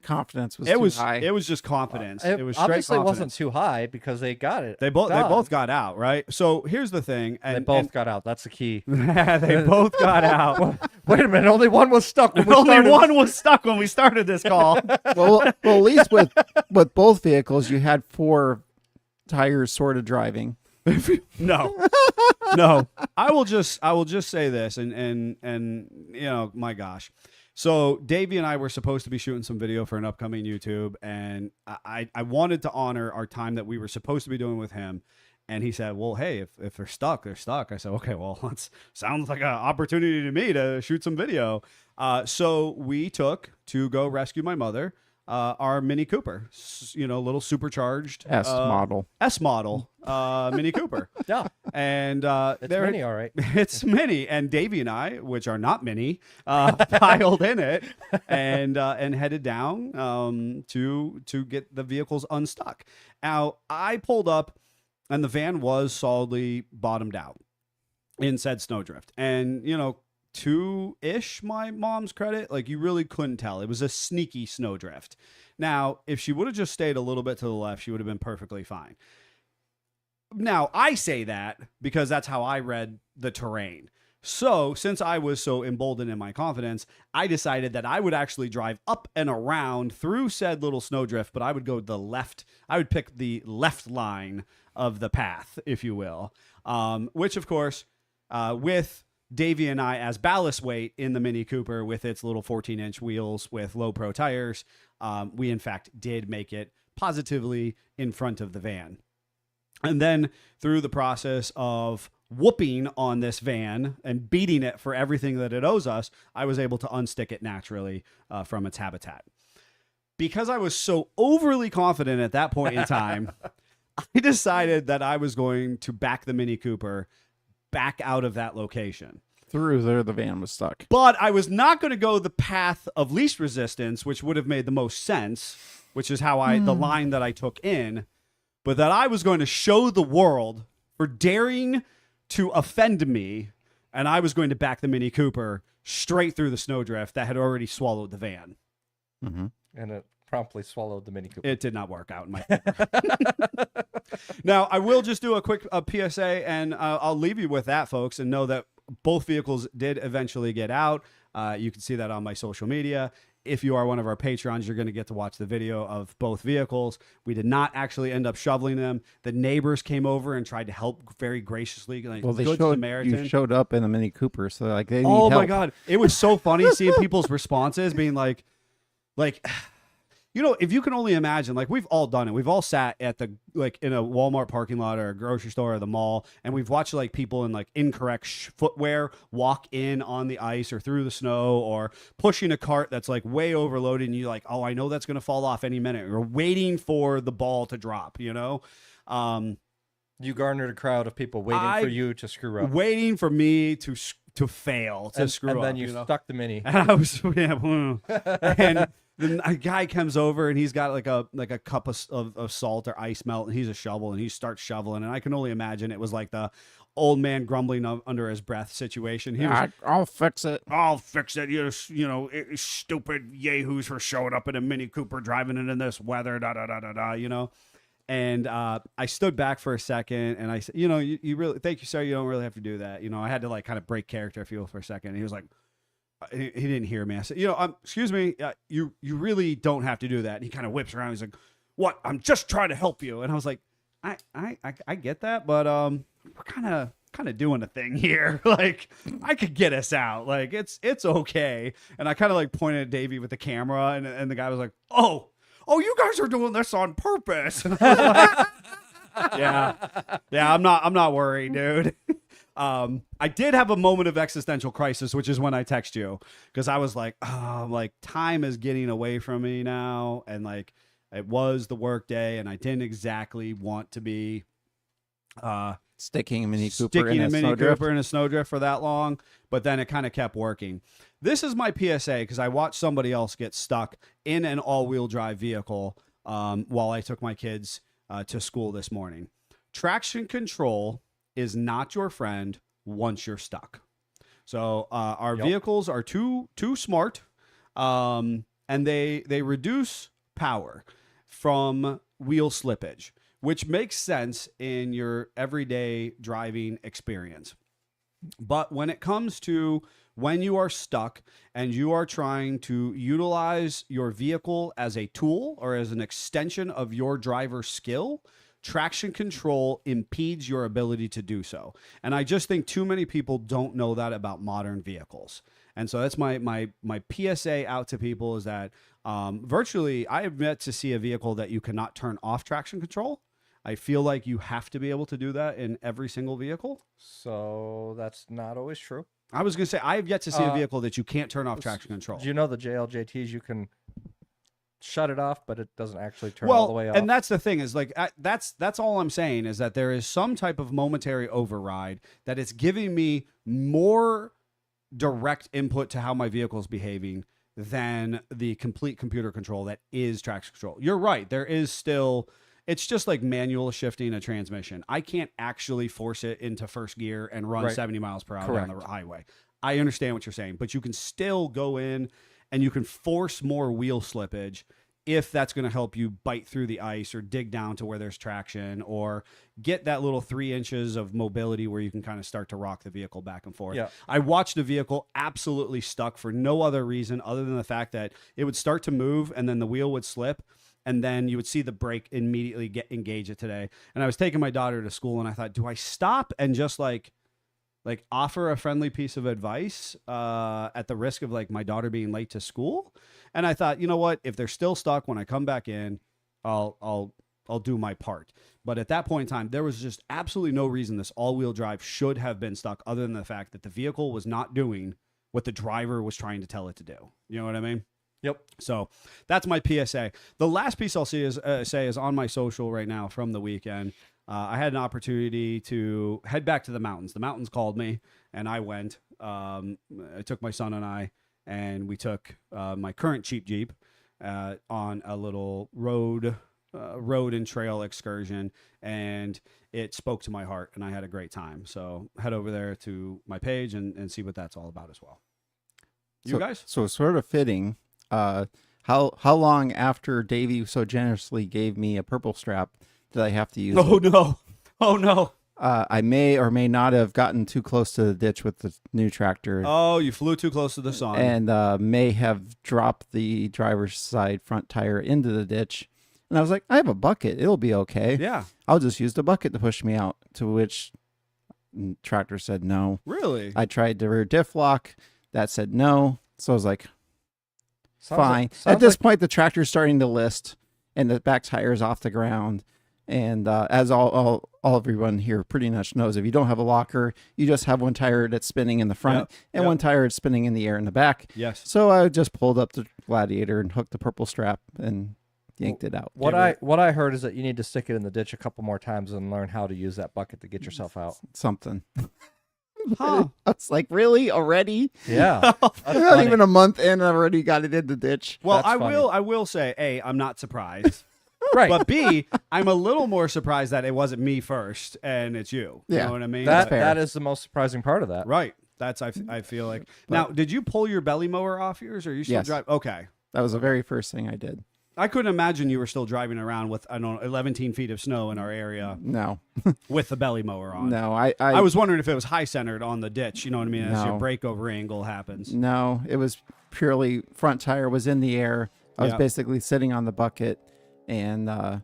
Confidence was it too was high. it was just confidence. It was straight obviously confidence. wasn't too high because they got it. They both done. got out, right? So here's the thing, and They both got out. That's the key. they both got out. Wait a minute. Only one was stuck. When we Only started. one was stuck when we started this call. well, at least with both vehicles, you had 4 tires sort of driving. No. I will just say this, and my gosh. So Davey and I were supposed to be shooting some video for an upcoming YouTube, and I wanted to honor our time that we were supposed to be doing with him. And he said, well, hey, if they're stuck, they're stuck. I said, okay, well, that sounds like an opportunity to me to shoot some video. So we took to go rescue my mother, our Mini Cooper, little supercharged S model Mini Cooper. Yeah. And It's mini, all right. It's mini, and Davey and I, which are not mini, piled in it and headed down to get the vehicles unstuck. Now I pulled up, and the van was solidly bottomed out in said snowdrift, and to ish my mom's credit. Like, you really couldn't tell. It was a sneaky snowdrift. Now, if she would have just stayed a little bit to the left, she would have been perfectly fine. Now, I say that because that's how I read the terrain. So, since I was so emboldened in my confidence, I decided that I would actually drive up and around through said little snowdrift, but I would go the left. I would pick the left line of the path, if you will, which, of course, with Davey and I as ballast weight in the Mini Cooper with its little 14-inch wheels with low pro tires, we, in fact, did make it positively in front of the van. And then through the process of whooping on this van and beating it for everything that it owes us, I was able to unstick it naturally from its habitat. Because I was so overly confident at that point in time, I decided that I was going to back the Mini Cooper back out of that location. Through there, the van was stuck. But I was not going to go the path of least resistance, which would have made the most sense, which is how the line that I took in, but that I was going to show the world for daring to offend me, and I was going to back the Mini Cooper straight through the snowdrift that had already swallowed the van. Mm-hmm. And it promptly swallowed the Mini Cooper. It did not work out in my favor. Now, I will just do a quick PSA, and I'll leave you with that, folks, and know that both vehicles did eventually get out. You can see that on my social media. If you are one of our Patreons, you're going to get to watch the video of both vehicles. We did not actually end up shoveling them. The neighbors came over and tried to help very graciously. Like, Well, they good showed Samaritan. you showed up in a Mini Cooper, so like they need Oh my help. God. It was so funny seeing people's responses being like, you know, if you can only imagine, like, we've all done it. We've all sat at the, like, in a Walmart parking lot or a grocery store or the mall, and we've watched, like, people in, like, incorrect footwear walk in on the ice or through the snow, or pushing a cart that's, like, way overloaded, and you're like, oh, I know that's going to fall off any minute. You're waiting for the ball to drop, you know? You garnered a crowd of people waiting for you to screw up. Waiting for me to fail, to screw up. And then you know? stuck the Mini. And I was, and then a guy comes over and he's got like a cup of salt or ice melt, and he's a shovel, and he starts shoveling. And I can only imagine it was like the old man grumbling under his breath situation. He was, I'll fix it. I'll fix it. You know, stupid yahoos for showing up in a Mini Cooper, driving it in this weather, you know. And I stood back for a second, and I said, you know, you really, thank you, sir. You don't really have to do that. You know, I had to, like, kind of break character, if you will, for a second. And he was like, he didn't hear me. I said, you know, excuse me, you really don't have to do that. And he kind of whips around. He's like, what? I'm just trying to help you. And I was like, I get that, but we're kind of doing a thing here. Like, I could get us out. Like, it's okay. And I kind of, like, pointed at Davey with the camera, and the guy was like, oh, you guys are doing this on purpose. And I was like, yeah, I'm not worried, dude. I did have a moment of existential crisis, which is when I text you, because I was like, oh, like, time is getting away from me now, and, like, it was the work day, and I didn't exactly want to be Sticking a Mini Cooper in a snowdrift for that long, but then it kind of kept working. This is my PSA, because I watched somebody else get stuck in an all-wheel drive vehicle while I took my kids to school this morning. Traction control is not your friend once you're stuck. So our vehicles are too smart, and they reduce power from wheel slippage, which makes sense in your everyday driving experience. But when it comes to when you are stuck and you are trying to utilize your vehicle as a tool or as an extension of your driver's skill, traction control impedes your ability to do so. And I just think too many people don't know that about modern vehicles. And so that's my PSA out to people, is that virtually I have yet to see a vehicle that you cannot turn off traction control. I feel like you have to be able to do that in every single vehicle. So that's not always true. I was going to say, I have yet to see a vehicle that you can't turn off traction control. Do you know the JLJTs, you can shut it off, but it doesn't actually turn all the way off? And that's the thing, is like, that's all I'm saying, is that there is some type of momentary override that is giving me more direct input to how my vehicle is behaving than the complete computer control that is traction control. You're right. There is still... It's just like manual shifting a transmission. I can't actually force it into first gear and run 70 miles per hour down the highway. I understand what you're saying, but you can still go in and you can force more wheel slippage if that's going to help you bite through the ice or dig down to where there's traction or get that little 3 inches of mobility where you can kind of start to rock the vehicle back and forth. Yeah. I watched the vehicle absolutely stuck for no other reason other than the fact that it would start to move and then the wheel would slip and then you would see the brake immediately engage it today. And I was taking my daughter to school and I thought, do I stop and just like offer a friendly piece of advice at the risk of like my daughter being late to school? And I thought, you know what, if they're still stuck when I come back in, I'll do my part. But at that point in time, there was just absolutely no reason this all-wheel drive should have been stuck other than the fact that the vehicle was not doing what the driver was trying to tell it to do. You know what I mean? Yep. So that's my PSA. The last piece I'll say is on my social right now from the weekend. I had an opportunity to head back to the mountains. The mountains called me, and I went. I took my son and I, and we took my current cheap Jeep on a little road and trail excursion, and it spoke to my heart, and I had a great time. So head over there to my page and see what that's all about as well. You guys? So it's sort of fitting. How long after Davey so generously gave me a purple strap did I have to use it? Oh no. I may or may not have gotten too close to the ditch with the new tractor. Oh, you flew too close to the sun. And may have dropped the driver's side front tire into the ditch. And I was like, I have a bucket. It'll be okay. Yeah. I'll just use the bucket to push me out. To which tractor said no. Really? I tried the rear diff lock. That said no. So I was like, fine. Sounds At this like- point, the tractor's starting to list, and the back tire is off the ground. And as all everyone here pretty much knows, if you don't have a locker, you just have one tire that's spinning in the front and one tire that's spinning in the air in the back. Yes. So I just pulled up the Gladiator and hooked the purple strap and yanked it out. What I heard is that you need to stick it in the ditch a couple more times and learn how to use that bucket to get yourself out. Something. Huh. I was like, really? Already? Yeah. That's Not funny. even a month in, I already got it in the ditch. Well, That's funny. I will say, A, I'm not surprised. Right. But B, I'm a little more surprised that it wasn't me first and it's you. You Yeah. know what I mean? that fair. that is the most surprising part of that. Right. That's I feel like. Now, did you pull your belly mower off yours or you still Yes. drive? Okay. That was the very first thing I did. I couldn't imagine you were still driving around with, I don't know, 11 feet of snow in our area No. with the belly mower on. No, I was wondering if it was high centered on the ditch, you know what I mean, as your No. breakover angle happens. No, it was purely front tire was in the air. I was Yeah. basically sitting on the bucket, and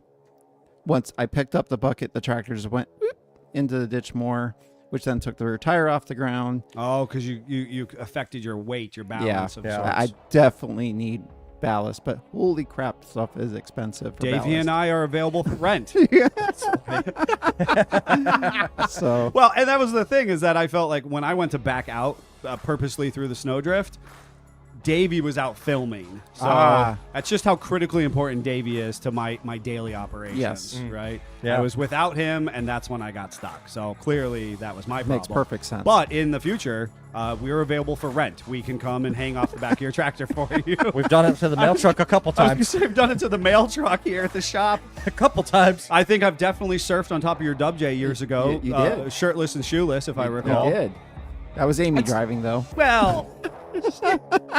once I picked up the bucket, the tractor just went whoop into the ditch more, which then took the rear tire off the ground. Oh, because you affected your weight, your balance of Yeah. sorts. I definitely need ballast, but holy crap, stuff is expensive for Davey and I are available for rent. ballast. So Well, and that was the thing is that I felt like when I went to back out purposely through the snowdrift, Davey was out filming. So that's just how critically important Davey is to my daily operations. Yes. Right? Yeah. I was without him, and that's when I got stuck. So clearly that was my problem. makes perfect sense. But in the future, we're available for rent. We can come and hang off the back of your tractor for you. We've done it to the mail truck a couple I was gonna times. say, I've done it to the mail truck here at the shop. A couple times. I think I've definitely surfed on top of your Dub J years ago. You did. Shirtless and shoeless, if I you recall. did. That was Amy driving though. Well,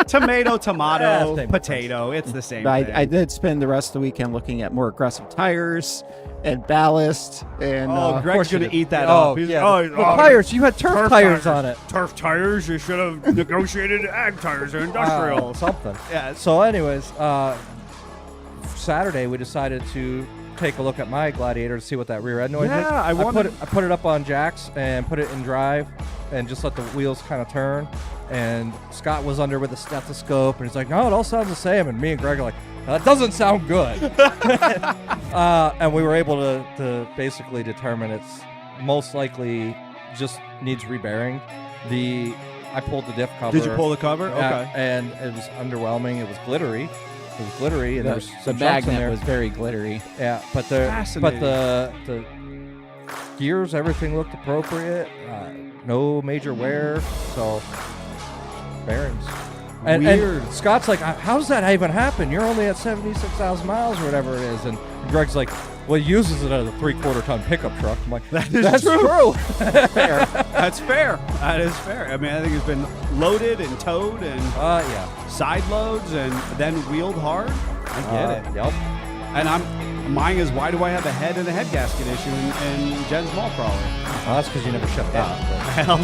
tomato, Yeah, same potato. It's the same But thing. I did spend the rest of the weekend looking at more aggressive tires and ballast and Oh, Greg's course you going to did. eat that Oh, up. He's- yeah. oh, The tires. You had turf tires on it. Turf tires. You should have negotiated ag tires or industrial. Something. Yeah. So, anyways, Saturday we decided to take a look at my Gladiator to see what that rear end noise is. Yeah, I wanted- put it up on jacks and put it in drive, and just let the wheels kind of turn. And Scott was under with a stethoscope, and he's like, "No, it all sounds the same." And me and Greg are like, "That doesn't sound good." And we were able to basically determine it's most likely just needs rebearing. I pulled the diff cover. Did you pull the cover? Yeah, Okay. and it was underwhelming. It was glittery. And there was the some chunks in magnet there. was very glittery. Yeah, but Fascinating. the gears, everything looked appropriate. No major wear, so bearings. And Weird. Scott's like, "How does that even happen? You're only at 76,000 miles or whatever it is." And Greg's like, Well, he uses it as a 3/4 ton pickup truck. I'm like, That is that's true. true. That's fair. That is fair. I mean, I think it's been loaded and towed and Yeah. side loads and then wheeled hard. I get it. Yep. And mine is, why do I have a head and a head gasket issue in Jen's Mall Crawler? Well, that's because you never shut down. Well,